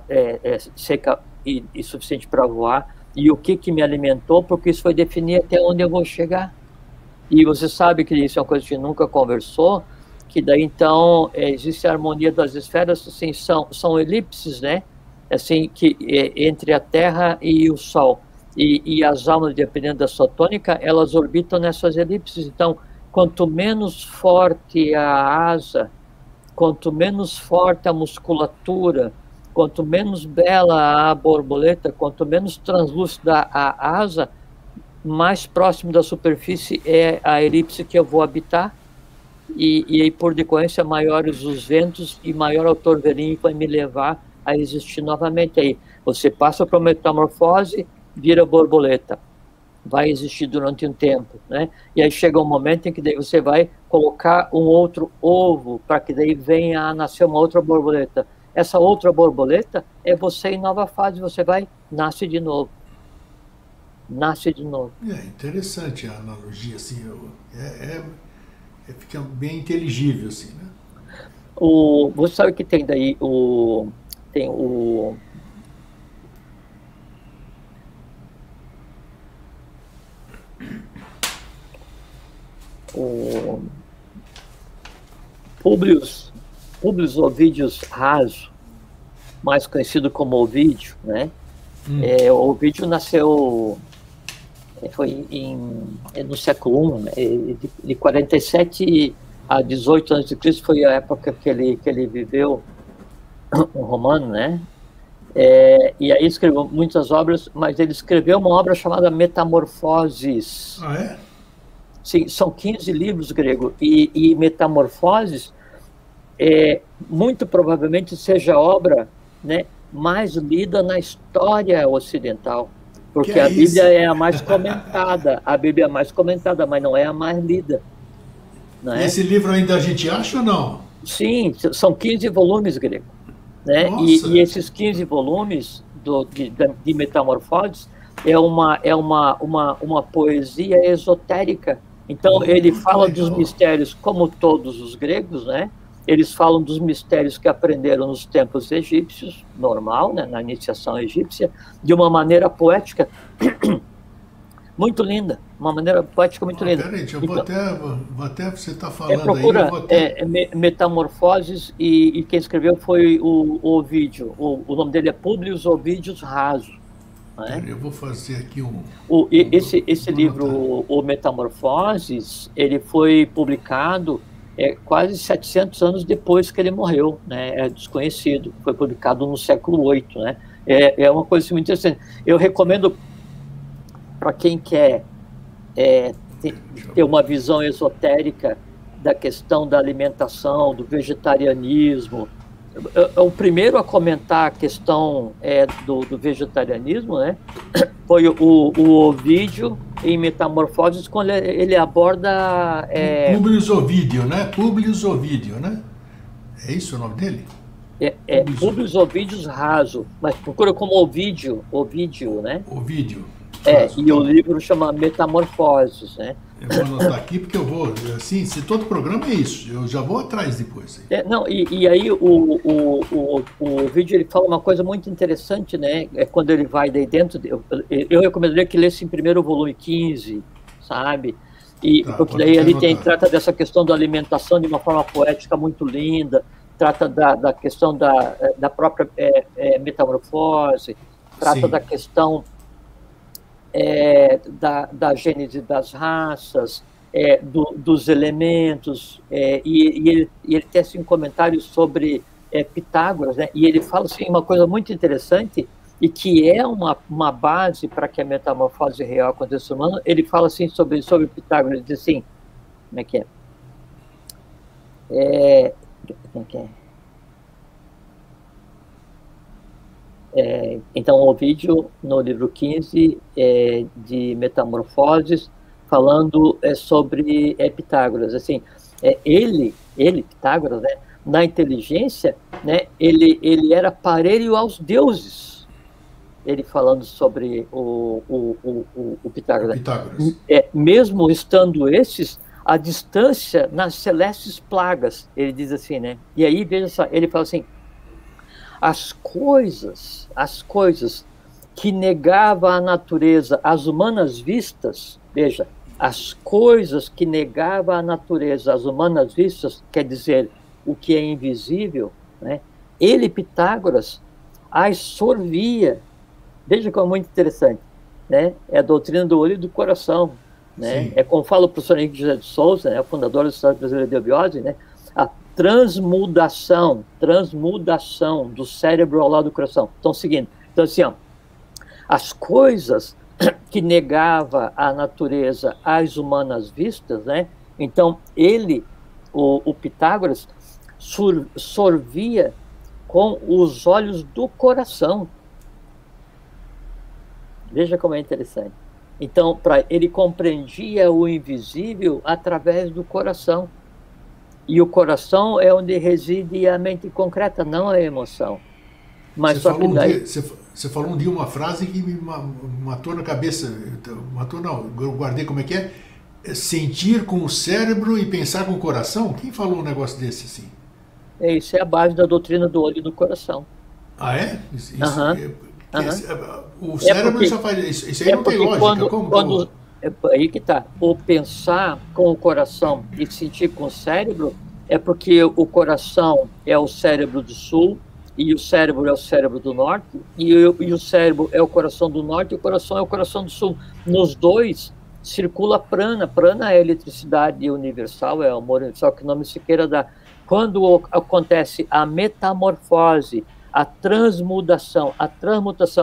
seca e suficiente para voar, e o que me alimentou, porque isso vai definir até onde eu vou chegar. E você sabe que isso é uma coisa que a gente nunca conversou, que daí então existe a harmonia das esferas, assim, são elipses, né? Assim, que entre a Terra e o Sol. E as almas, dependendo da sua tônica, elas orbitam nessas elipses. Então, quanto menos forte a asa, quanto menos forte a musculatura, quanto menos bela a borboleta, quanto menos translúcida a asa, mais próximo da superfície é a elipse que eu vou habitar, e aí, por decorrência, maiores os ventos e maior o torvelinho vai me levar a existir novamente. Aí você passa por uma metamorfose, vira borboleta, vai existir durante um tempo, né? E aí chega um momento em que daí você vai colocar um outro ovo, para que daí venha a nascer uma outra borboleta. Essa outra borboleta é você em nova fase, você nasce de novo. Nasce de novo. É interessante a analogia, assim, fica bem inteligível, assim, né? Você sabe que tem daí o Publius Ovidius Raso, mais conhecido como Ovídio, né? O Ovídio nasceu, foi no século I, né? De 47 a 18 a.C. foi a época que ele viveu, um romano, né? E aí escreveu muitas obras, mas ele escreveu uma obra chamada Metamorfoses. Ah, é? Sim, são 15 livros grego, e Metamorfoses muito provavelmente seja a obra, né, mais lida na história ocidental, porque a Bíblia é a mais comentada, mas não é a mais lida. Não é? Esse livro ainda a gente acha ou não? Sim, são 15 volumes grego, né? E esses 15 volumes de Metamorfoses é uma poesia esotérica. Então, ele fala dos mistérios, como todos os gregos, né? Eles falam dos mistérios que aprenderam nos tempos egípcios, normal, né? Na iniciação egípcia, de uma maneira poética muito linda, uma maneira poética muito linda. Peraí, vou até você está falando procura, aí. Metamorfoses, e quem escreveu foi o Ovídio. O nome dele é Publius Ovidius Raso. Né? Eu vou fazer aqui esse livro, o Metamorfoses, ele foi publicado quase 700 anos depois que ele morreu, né? É desconhecido, foi publicado no século VIII, né? É uma coisa muito interessante. Eu recomendo para quem quer ter uma visão esotérica da questão da alimentação, do vegetarianismo. O primeiro a comentar a questão do vegetarianismo, né, foi o Ovídio em Metamorfoses, quando ele aborda... Públio Ovídio, né? Públio Ovídio, né? É isso o nome dele? Públio Ovídio Raso, mas procura como Ovídio, né? Ovídio. E o livro chama Metamorfoses, né? Eu vou anotar aqui porque eu vou, assim, se todo programa é isso, eu já vou atrás depois. E aí o vídeo ele fala uma coisa muito interessante, né? Quando ele vai daí dentro, eu recomendaria que lesse em primeiro o volume 15, sabe? Porque daí ele trata dessa questão da alimentação de uma forma poética muito linda, trata da questão da própria metamorfose, trata da questão da gênese das raças, dos elementos, e ele tem assim, um comentário sobre Pitágoras, né? E ele fala assim, uma coisa muito interessante, e que é uma base para que a metamorfose real aconteça no humano. Ele fala assim sobre Pitágoras, ele diz assim, como é que é? Como é que é? Então, o vídeo no livro 15 de Metamorfoses, falando sobre Pitágoras. Assim, ele, Pitágoras, né, na inteligência, né, ele era parelho aos deuses. Ele falando sobre o Pitágoras. Mesmo estando esses à distância nas celestes plagas, ele diz assim, né? E aí, veja só, ele fala assim, as coisas que negava a natureza, as humanas vistas, veja, as coisas que negava a natureza, as humanas vistas, quer dizer, o que é invisível, né? Ele, Pitágoras, as sorvia. Veja como é muito interessante, né? É a doutrina do olho e do coração, né? Sim. É como fala o professor Henrique José de Souza, né, o fundador da Sociedade Brasileira de Eubiose, né? A transmudação do cérebro ao lado do coração. Então, seguindo. Então, assim, ó, as coisas que negava a natureza às humanas vistas, né? Então, ele, o Pitágoras, sorvia com os olhos do coração. Veja como é interessante. Então, ele compreendia o invisível através do coração. E o coração é onde reside a mente concreta, não a emoção. Mas você, falou você falou um dia uma frase que me matou na cabeça. Matou não, eu guardei como é que é. Sentir com o cérebro e pensar com o coração? Quem falou um negócio desse assim? Isso é a base da doutrina do olho e do coração. Ah, é? O cérebro só faz isso. Aí não tem lógica. Aí que tá. O pensar com o coração e sentir com o cérebro é porque o coração é o cérebro do sul e o cérebro é o cérebro do norte e o cérebro é o coração do norte e o coração é o coração do sul. Nos dois circula prana. Prana é eletricidade universal, é amor universal, que nome se queira dar. Quando acontece a metamorfose, a transmutação,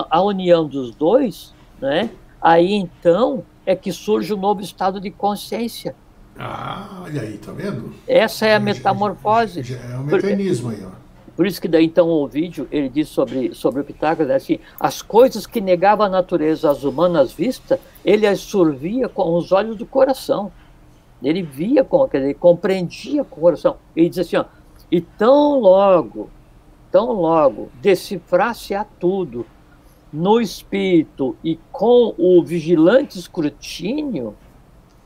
a união dos dois, né? Aí então é que surge um novo estado de consciência. Ah, olha aí, tá vendo? Essa é a metamorfose. Já é um mecanismo aí, ó. Por isso que daí então o vídeo ele diz sobre o Pitágoras, né, assim, as coisas que negava a natureza às humanas vistas, ele as sorvia com os olhos do coração. Ele via, ele compreendia com o coração. Ele diz assim, ó, e tão logo decifrasse a tudo no espírito e com o vigilante escrutínio,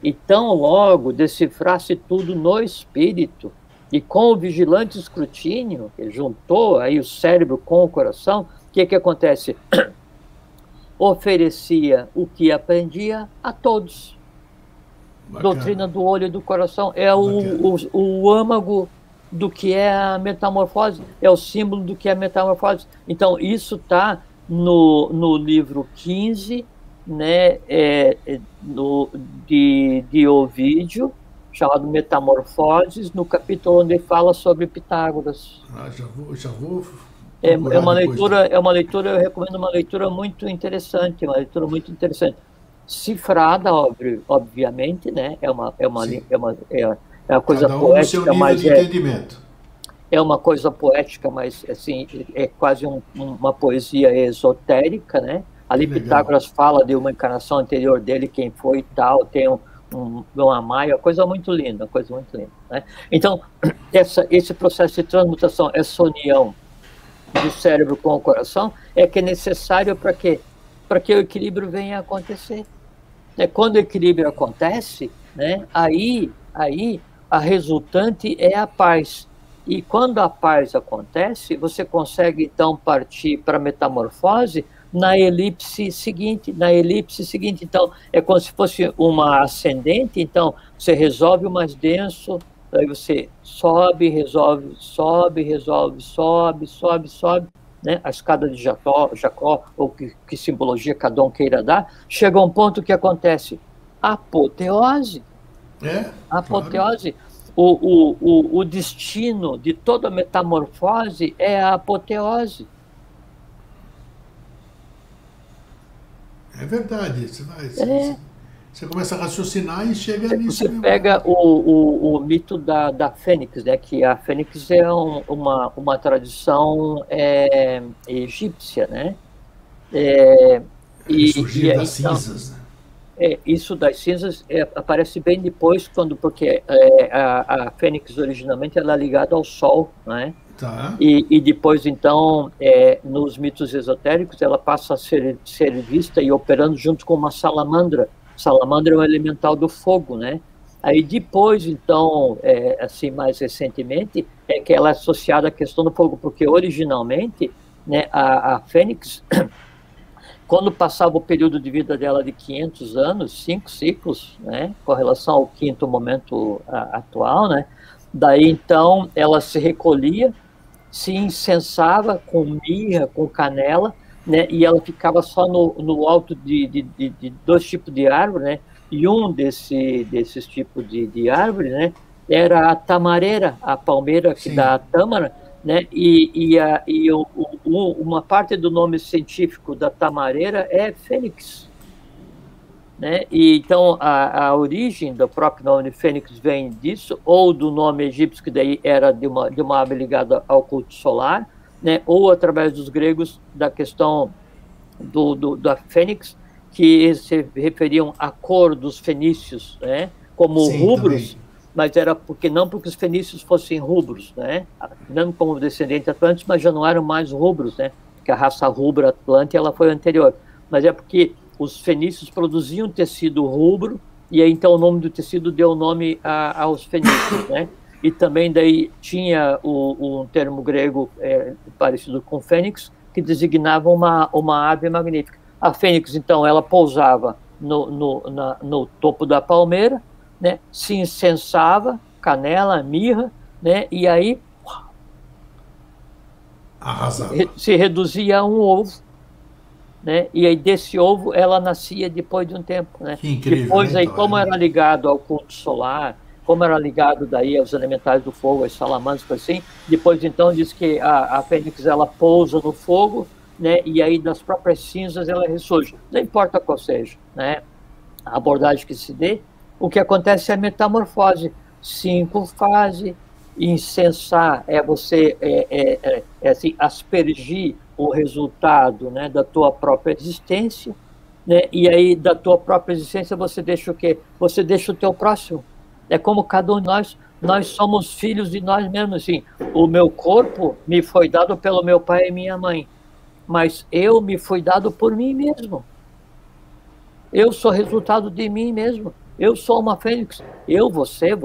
e tão logo decifrasse tudo no espírito e com o vigilante escrutínio, ele juntou aí o cérebro com o coração, o que acontece? Oferecia o que aprendia a todos. Bacana. Doutrina do olho e do coração é o âmago do que é a metamorfose, é o símbolo do que é a metamorfose. Então, isso está no livro 15, né, de Ovídio, chamado Metamorfoses, no capítulo onde ele fala sobre Pitágoras. Já vou É uma leitura, eu recomendo uma leitura muito interessante, cifrada, obviamente, né? É uma coisa Cada um poética, no seu nível de entendimento. É uma coisa poética, mas assim, é quase uma poesia esotérica, né? Ali Pitágoras fala de uma encarnação anterior dele, quem foi e tal, tem uma Maia, coisa muito linda, né? Então, esse processo de transmutação, essa união do cérebro com o coração, é que é necessário para que o equilíbrio venha a acontecer. Quando o equilíbrio acontece, né, aí a resultante é a paz. E quando a paz acontece, você consegue, então, partir para a metamorfose na elipse seguinte. Então, é como se fosse uma ascendente, então, você resolve o mais denso, aí você sobe, resolve, sobe, né? A escada de Jacó, ou que simbologia cada um queira dar, chega a um ponto que acontece apoteose. Apoteose. Claro. O destino de toda metamorfose é a apoteose. É verdade. Você começa a raciocinar e chega nisso. Você pega o mito da Fênix, né? Que a Fênix é uma tradição egípcia, né? Surgir das cinzas, né? Isso das cinzas aparece bem depois, porque a Fênix originalmente ela é ligada ao Sol, né? Tá. E depois, então, nos mitos esotéricos, ela passa a ser vista e operando junto com uma salamandra. Salamandra é um elemental do fogo, né? Aí depois, então, assim, mais recentemente, é que ela é associada à questão do fogo, porque originalmente, né, a Fênix, quando passava o período de vida dela de 500 anos, 5 ciclos, né, com relação ao quinto momento atual, né, daí então ela se recolhia, se incensava com mirra, com canela, né, e ela ficava só no alto de 2 tipos de árvore, né, e um desses tipos de árvore, né, era a tamareira, a palmeira que dá a tâmara, né, e uma parte do nome científico da tamareira é fênix, né, e então a origem do próprio nome de fênix vem disso, ou do nome egípcio, que daí era de uma ave ligada ao culto solar, né, ou através dos gregos da questão da fênix, que se referiam à cor dos fenícios, né, como rubros, também. Mas era não porque os fenícios fossem rubros, né, não como descendentes atlantes, mas já não eram mais rubros, né, porque a raça rubra atlante ela foi anterior, mas é porque os fenícios produziam tecido rubro, e aí então o nome do tecido deu nome aos fenícios, né. E também daí tinha um termo grego parecido com fênix, que designava uma ave magnífica. A fênix, então, ela pousava no topo da palmeira, né, se incensava, canela, mirra, né, e aí se reduzia a um ovo, né, e aí desse ovo ela nascia depois de um tempo. Né. Que incrível, depois, né, aí, como era ligado ao culto solar, como era ligado daí aos elementais do fogo, as salamandras, assim, depois então diz que a fênix ela pousa no fogo, né, e aí das próprias cinzas ela ressurge. Não importa qual seja, né, a abordagem que se dê, o que acontece é a metamorfose. 5 fases, incensar é você assim, aspergir o resultado, né, da tua própria existência, né, e aí da tua própria existência você deixa o quê? Você deixa o teu próximo. É como cada um de nós somos filhos de nós mesmos, assim. O meu corpo me foi dado pelo meu pai e minha mãe, mas eu me fui dado por mim mesmo. Eu sou resultado de mim mesmo. Eu sou uma fênix. Eu, você,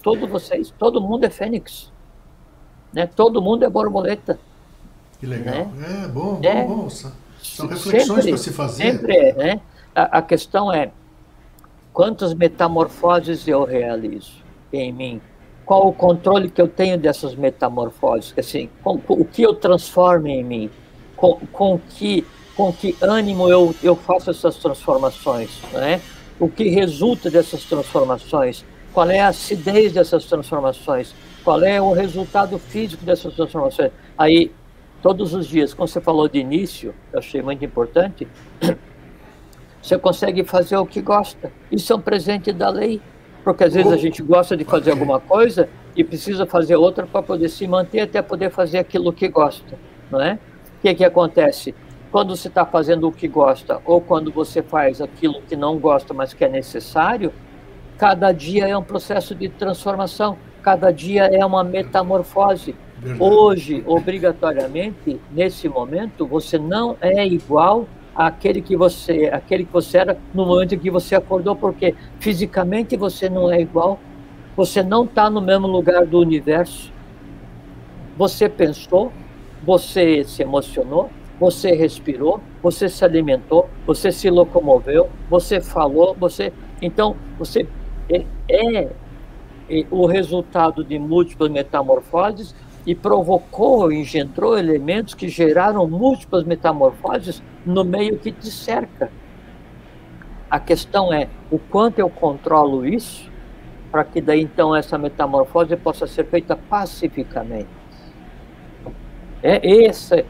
todos vocês, todo mundo é fênix, né? Todo mundo é borboleta. Que legal. Né? Bom. São reflexões para se fazer. Sempre né? A questão é: quantas metamorfoses eu realizo em mim? Qual o controle que eu tenho dessas metamorfoses? Assim, o que eu transformo em mim? Com que ânimo eu faço essas transformações? Né? O que resulta dessas transformações? qual é a acidez dessas transformações, qual é o resultado físico dessas transformações. Aí, todos os dias, como você falou de início, eu achei muito importante, você consegue fazer o que gosta. Isso é um presente da lei, porque às vezes a gente gosta de fazer alguma coisa e precisa fazer outra para poder se manter até poder fazer aquilo que gosta, não é? O que acontece? Quando você está fazendo o que gosta ou quando você faz aquilo que não gosta, mas que é necessário, cada dia é um processo de transformação, cada dia é uma metamorfose. Verdade. Hoje, obrigatoriamente, nesse momento, você não é igual àquele que você era no momento em que você acordou, porque fisicamente você não é igual, você não está no mesmo lugar do universo. Você pensou, você se emocionou, você respirou, você se alimentou, você se locomoveu, você falou, então, você é o resultado de múltiplas metamorfoses e provocou, engendrou elementos que geraram múltiplas metamorfoses no meio que te cerca. A questão é o quanto eu controlo isso para que daí então essa metamorfose possa ser feita pacificamente. Essa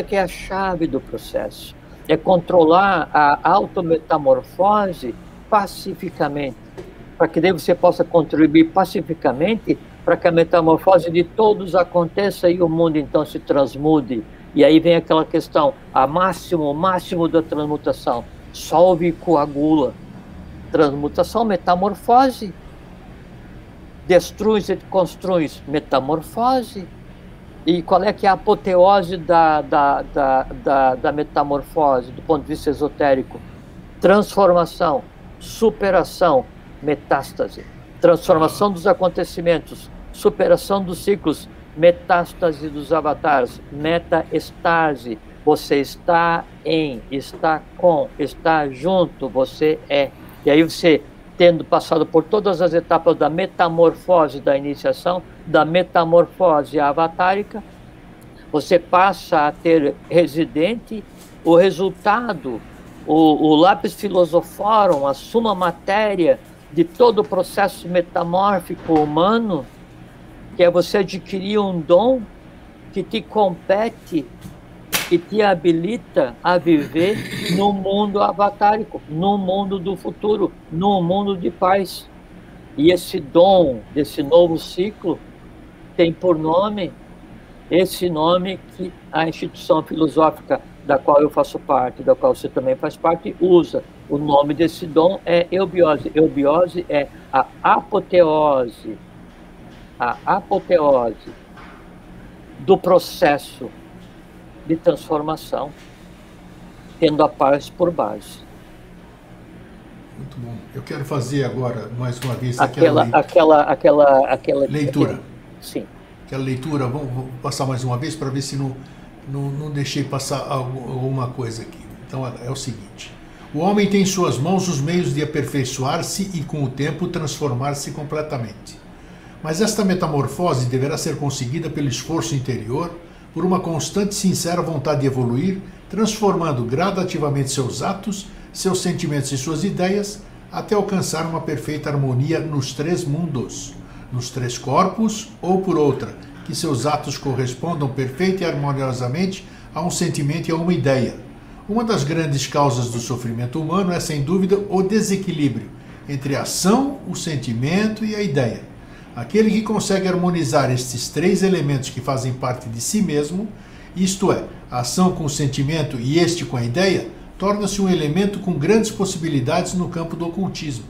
que é a chave do processo. É controlar a autometamorfose pacificamente, para que daí você possa contribuir pacificamente para que a metamorfose de todos aconteça e o mundo então se transmude. E aí vem aquela questão, o máximo da transmutação, solve e coagula. Transmutação, metamorfose. Destruis e construis, metamorfose. E qual é que é a apoteose da metamorfose, do ponto de vista esotérico? Transformação, superação, metástase. Transformação dos acontecimentos, superação dos ciclos, metástase dos avatares, metaestase. Você está está com, está junto, você é. E aí você, tendo passado por todas as etapas da metamorfose da iniciação, da metamorfose avatárica, você passa a ter residente o resultado, o lápis filosoforum, a suma matéria de todo o processo metamórfico humano, que é você adquirir um dom que te compete, que te habilita a viver no mundo avatárico, no mundo do futuro, no mundo de paz. E esse dom desse novo ciclo tem por nome esse nome que a instituição filosófica da qual eu faço parte, da qual você também faz parte, usa. O nome desse dom é eubiose. Eubiose é a apoteose do processo de transformação, tendo a paz por base. Muito bom. Eu quero fazer agora, mais uma vez, aquela leitura. Sim. Aquela leitura, vou passar mais uma vez para ver se não deixei passar alguma coisa aqui. Então é o seguinte: o homem tem em suas mãos os meios de aperfeiçoar-se e com o tempo transformar-se completamente. Mas esta metamorfose deverá ser conseguida pelo esforço interior, por uma constante e sincera vontade de evoluir, transformando gradativamente seus atos, seus sentimentos e suas ideias, até alcançar uma perfeita harmonia nos três mundos, nos três corpos, ou por outra, que seus atos correspondam perfeita e harmoniosamente a um sentimento e a uma ideia. Uma das grandes causas do sofrimento humano é, sem dúvida, o desequilíbrio entre a ação, o sentimento e a ideia. Aquele que consegue harmonizar estes três elementos que fazem parte de si mesmo, isto é, a ação com o sentimento e este com a ideia, torna-se um elemento com grandes possibilidades no campo do ocultismo.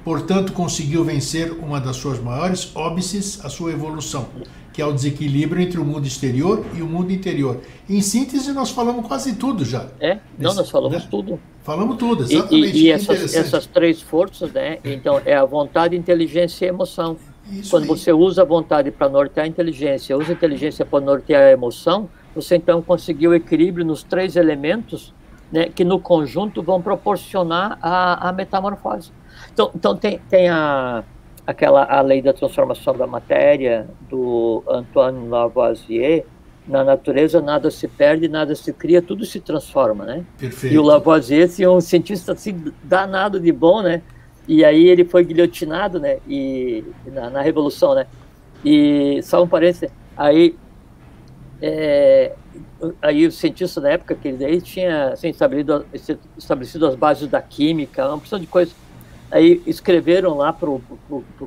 Portanto, conseguiu vencer uma das suas maiores óbices, a sua evolução, que é o desequilíbrio entre o mundo exterior e o mundo interior. Em síntese, nós falamos quase tudo já. Nós falamos tudo. Falamos tudo, exatamente. E essas três forças, né? Então, é a vontade, inteligência e emoção. Isso. Quando você usa a vontade para nortear a inteligência, usa a inteligência para nortear a emoção, você então conseguiu equilíbrio nos três elementos, né, que no conjunto vão proporcionar a metamorfose. Então tem a lei da transformação da matéria, do Antoine Lavoisier. Na natureza nada se perde, nada se cria, tudo se transforma, né? Perfeito. E o Lavoisier é um cientista assim, danado de bom, né? E aí ele foi guilhotinado, né? E na Revolução, né? E só um parênteses, aí o cientista da época, que ele tinha assim, estabelecido as bases da química, uma porção de coisas. Aí escreveram lá pro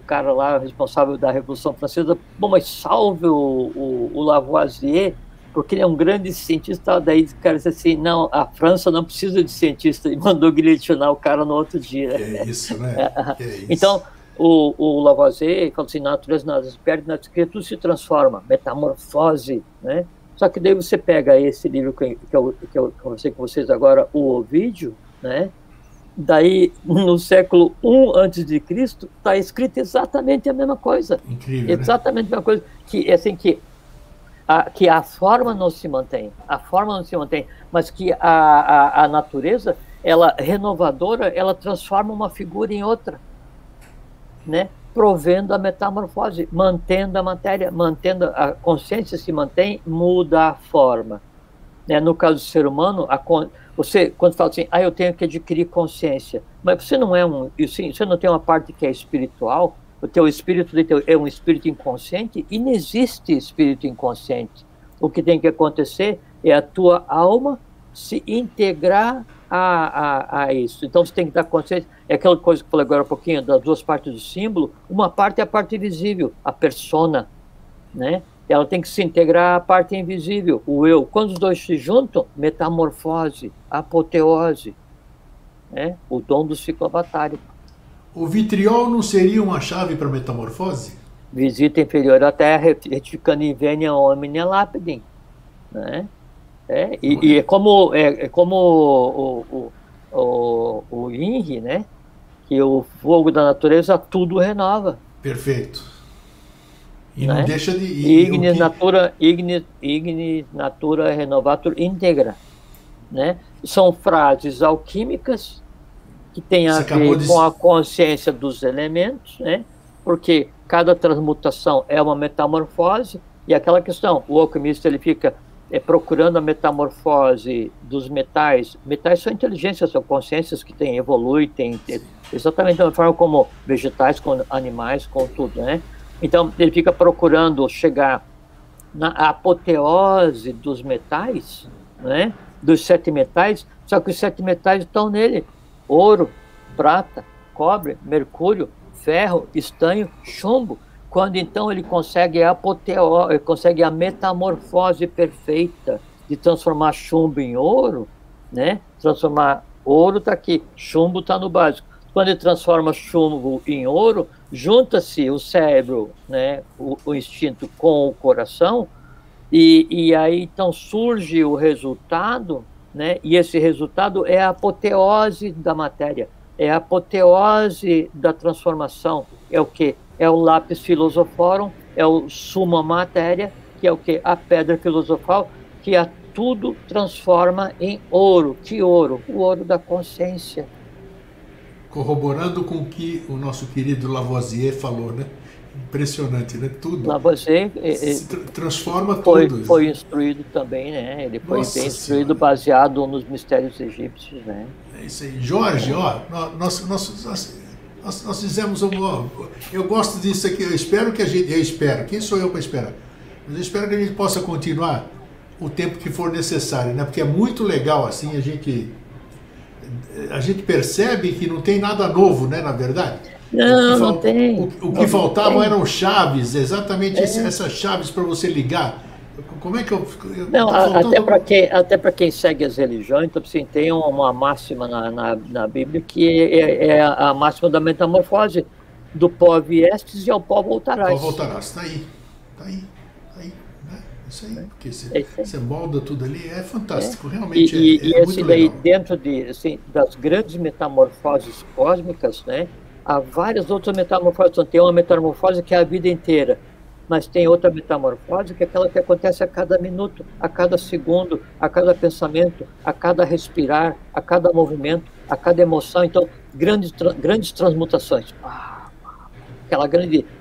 cara lá responsável da Revolução Francesa, bom, mas salve o Lavoisier, porque ele é um grande cientista. Daí o cara disse assim, não, a França não precisa de cientista, e mandou guilhotinar o cara no outro dia. Que é isso, né? Que é isso. Então, o Lavoisier falou assim, na natureza nada se perde, na natureza tudo se transforma, metamorfose, né? Só que daí você pega esse livro que eu conversei com vocês agora, o Ovídio, né? Daí, no século I antes de Cristo, está escrito exatamente a mesma coisa. Incrível, exatamente, né? A mesma coisa. Que, assim, que a forma não se mantém. A forma não se mantém. Mas que a natureza, ela renovadora, ela transforma uma figura em outra. Né? Provendo a metamorfose, mantendo a matéria, mantendo a consciência se mantém, muda a forma. Né? No caso do ser humano, você, quando fala assim, eu tenho que adquirir consciência, mas você não você não tem uma parte que é espiritual, o teu espírito é um espírito inconsciente, e não existe espírito inconsciente. O que tem que acontecer é a tua alma se integrar a isso. Então você tem que dar consciência, é aquela coisa que eu falei agora um pouquinho, das duas partes do símbolo. Uma parte é a parte visível, a persona, né? Ela tem que se integrar à parte invisível, o eu. Quando os dois se juntam, metamorfose, apoteose, né? O dom do ciclo avatárico. O vitriol não seria uma chave para metamorfose? Visita inferior à terra, retificando in venia homine lapidem, né? E é como o INRI, né? Que o fogo da natureza tudo renova. Perfeito. E não né? deixa de... Ignis natura renovatur integra. Né? São frases alquímicas que têm a ver com a consciência dos elementos, né? Porque cada transmutação é uma metamorfose, e aquela questão, o alquimista ele fica procurando a metamorfose dos metais. Metais são inteligências, são consciências que evoluem, tem exatamente da forma como vegetais, com animais, com tudo, né? Então, ele fica procurando chegar na apoteose dos metais, né? Dos 7 metais, só que os 7 metais estão nele: ouro, prata, cobre, mercúrio, ferro, estanho, chumbo. Quando então ele consegue a metamorfose perfeita de transformar chumbo em ouro, né? Transformar ouro está aqui, chumbo está no básico. Quando ele transforma chumbo em ouro, junta-se o cérebro, né, o instinto com o coração, e aí então surge o resultado, né, e esse resultado é a apoteose da matéria, é a apoteose da transformação. É o quê? É o lápis filosoforum, é o summa matéria, que é o quê? A pedra filosofal, que a tudo transforma em ouro. Que ouro? O ouro da consciência. Corroborando com o que o nosso querido Lavoisier falou, né? Impressionante, né? Tudo. Lavoisier transforma tudo. Foi instruído também, né? Ele foi bem instruído, baseado nos mistérios egípcios, né? É isso aí. Jorge, ó, nós fizemos eu gosto disso aqui, eu espero, quem sou eu para esperar? Mas eu espero que a gente possa continuar o tempo que for necessário, né? Porque é muito legal, assim, a gente percebe que não tem nada novo, né, na verdade? Não tem. O que faltavam eram chaves, exatamente essas chaves para você ligar. Como é que eu não, até para quem segue as religiões, então, assim, tem uma máxima na Bíblia que é a máxima da metamorfose: do pó viestes e ao pó voltarás. Pó voltarás, tá aí. Né? Isso aí, porque você molda tudo ali, é fantástico, realmente é muito legal. Dentro das grandes metamorfoses cósmicas, né, há várias outras metamorfoses. Então, tem uma metamorfose que é a vida inteira, mas tem outra metamorfose que é aquela que acontece a cada minuto, a cada segundo, a cada pensamento, a cada respirar, a cada movimento, a cada emoção. Então, grandes transmutações.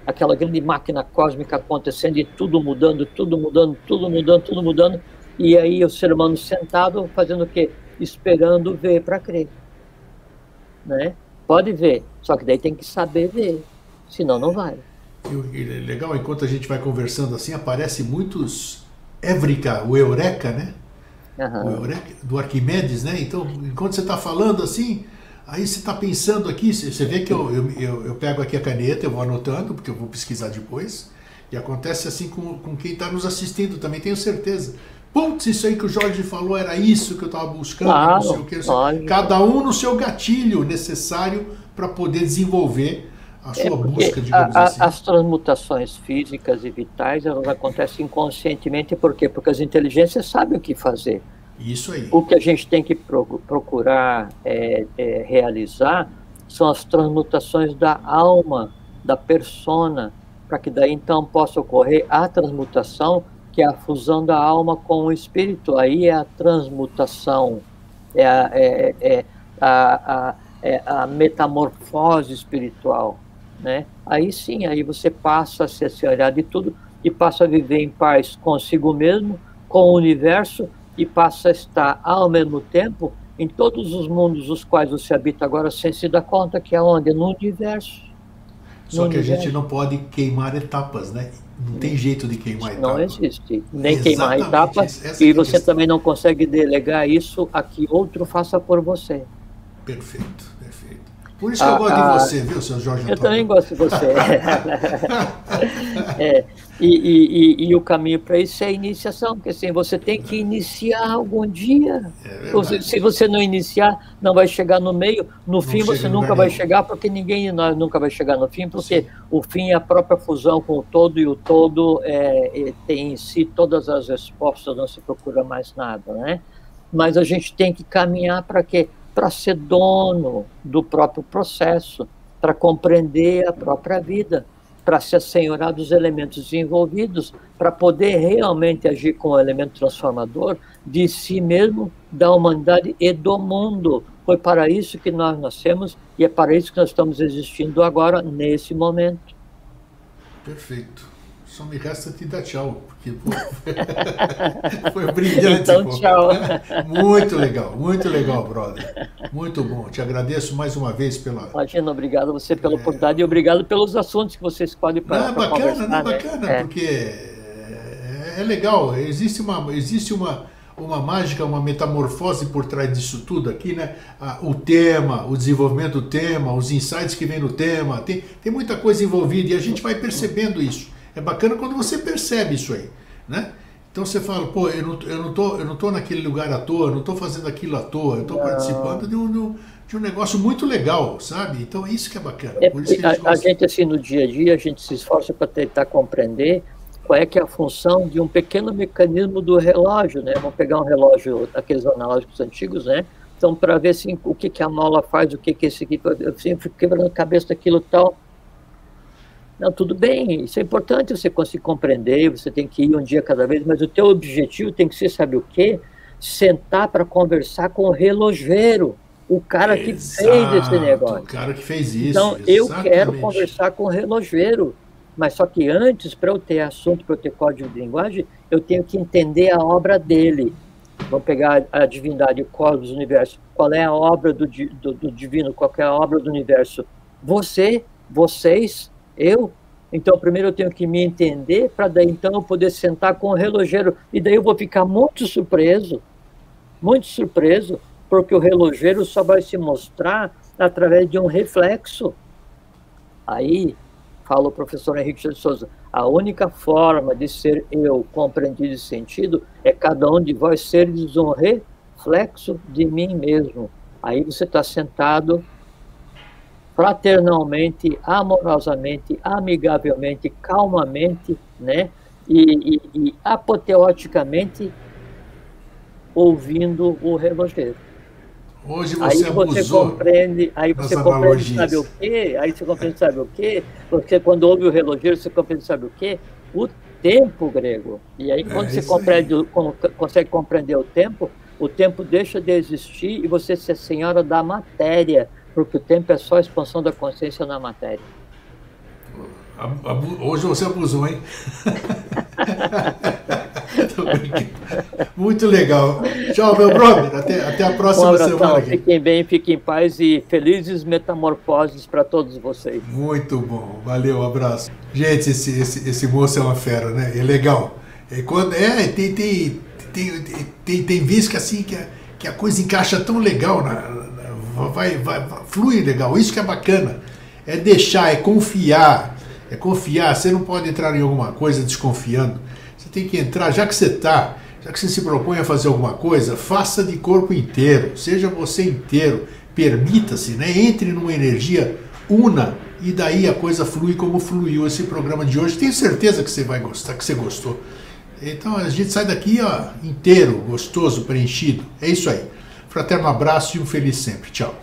Aquela grande máquina cósmica acontecendo e tudo mudando, e aí o ser humano sentado fazendo o quê? Esperando ver para crer, né? Pode ver, só que daí tem que saber ver, senão não vai. E legal, enquanto a gente vai conversando assim, aparece muitos Évreka, o Eureka, né? O Aham. Eureka, do Arquimedes, né? Então, enquanto você está falando assim, aí você está pensando aqui, você vê que eu pego aqui a caneta, eu vou anotando, porque eu vou pesquisar depois, e acontece assim com quem está nos assistindo também, tenho certeza. Putz, isso aí que o Jorge falou era isso que eu estava buscando, não sei o Claro, que. lógico. Cada um no seu gatilho necessário para poder desenvolver a É sua porque busca, digamos assim. as transmutações físicas e vitais, elas acontecem inconscientemente, por quê? Porque as inteligências sabem o que fazer. Isso aí. O que a gente tem que procurar realizar são as transmutações da alma, da persona, para que daí então possa ocorrer a transmutação, que é a fusão da alma com o espírito. Aí é a transmutação, é a metamorfose espiritual, né? Aí sim, aí você passa a se olhar de tudo e passa a viver em paz consigo mesmo, com o universo, e passa a estar ao mesmo tempo em todos os mundos os quais você habita agora, sem se dar conta que é onde? No universo. No Só que a gente universo. não pode queimar etapas, né? Não tem jeito de queimar Isso não etapa. existe. Nem queimar a Exatamente, etapa, essa e que é a você questão. também não consegue delegar isso a que outro faça por você. Perfeito, perfeito. Por isso que eu gosto de A, você, viu, seu Jorge eu também Antônio? gosto de você. É, e o caminho para isso é a iniciação, porque assim, você tem que iniciar algum dia. É verdade. Se você não iniciar, não vai chegar no meio. No Não fim, chega você em lugar nunca vai nenhum. chegar, porque ninguém de nós nunca vai chegar no fim, Sim. porque o fim é a própria fusão com o todo, e o todo tem em si todas as respostas, não se procura mais nada, né? Mas a gente tem que caminhar para quê? Para ser dono do próprio processo, para compreender a própria vida, para se assenhorar dos elementos envolvidos, para poder realmente agir com o elemento transformador de si mesmo, da humanidade e do mundo. Foi para isso que nós nascemos e é para isso que nós estamos existindo agora, nesse momento. Perfeito. Só me resta te dar tchau, porque pô, foi brilhante, Então, pô. tchau. Muito legal, brother. Muito bom. Te agradeço mais uma vez pela. Imagina, obrigado a você pela oportunidade e obrigado pelos assuntos que você escolhe Não, para não, conversar, né? bacana, porque é legal. Existe uma mágica, uma metamorfose por trás disso tudo aqui, né? O tema, o desenvolvimento do tema, os insights que vem no tema, tem muita coisa envolvida e a gente vai percebendo isso. É bacana quando você percebe isso aí, né? Então você fala, pô, eu não tô naquele lugar à toa, eu não estou fazendo aquilo à toa, eu estou participando de um negócio muito legal, sabe? Então é isso que é bacana, por isso que a gente A gosta. gente, assim, no dia a dia, a gente se esforça para tentar compreender qual é que é a função de um pequeno mecanismo do relógio, né? Vamos pegar um relógio, aqueles analógicos antigos, né? Então, para ver assim, o que a mola faz, o que esse aqui, eu sempre fico quebrando a cabeça daquilo e tal. Não, tudo bem, isso é importante você conseguir compreender, você tem que ir um dia cada vez, mas o teu objetivo tem que ser, sabe o quê? Sentar para conversar com o relojeiro, o cara que fez esse Exato, o negócio. cara que fez isso, Então, eu quero exatamente. conversar com o relojeiro, mas só que antes, para eu ter assunto, para eu ter código de linguagem, eu tenho que entender a obra dele. Vamos pegar a divindade, o cosmos, o universo. Qual é a obra do divino? Qual é a obra do universo? Você, vocês, eu. Então, primeiro eu tenho que me entender, para daí então eu poder sentar com o relojeiro. E daí eu vou ficar muito surpreso, porque o relojeiro só vai se mostrar através de um reflexo. Aí, fala o professor Henrique de Souza, a única forma de ser eu compreendido e sentido é cada um de vós seres um reflexo de mim mesmo. Aí você está sentado fraternalmente, amorosamente, amigavelmente, calmamente, né? E apoteoticamente ouvindo o relojeiro. Hoje você abusou Aí das você compreende, sabe o analogias. quê? Aí você compreende, sabe o quê? Porque quando ouve o relojeiro, você compreende, sabe o quê? O tempo grego. E aí, quando É você isso aí. consegue compreender o tempo deixa de existir e você se senhora da matéria, porque o tempo é só a expansão da consciência na matéria. Hoje você abusou, hein? Tô brincando. Muito legal. Tchau, meu brother. Até a próxima semana. Aqui. Fiquem bem, fiquem em paz e felizes metamorfoses para todos vocês. Muito bom. Valeu, um abraço. Gente, esse moço é uma fera, né? É legal. Tem vezes que assim que a coisa encaixa tão legal, flui legal. Isso que é bacana. É deixar, é confiar. É confiar. Você não pode entrar em alguma coisa desconfiando. Você tem que entrar, já que você se propõe a fazer alguma coisa, faça de corpo inteiro, seja você inteiro, permita-se, né? Entre numa energia una e daí a coisa flui como fluiu esse programa de hoje. Tenho certeza que você vai gostar, que você gostou. Então a gente sai daqui inteiro, gostoso, preenchido. É isso aí. Fraterno abraço e um feliz sempre. Tchau.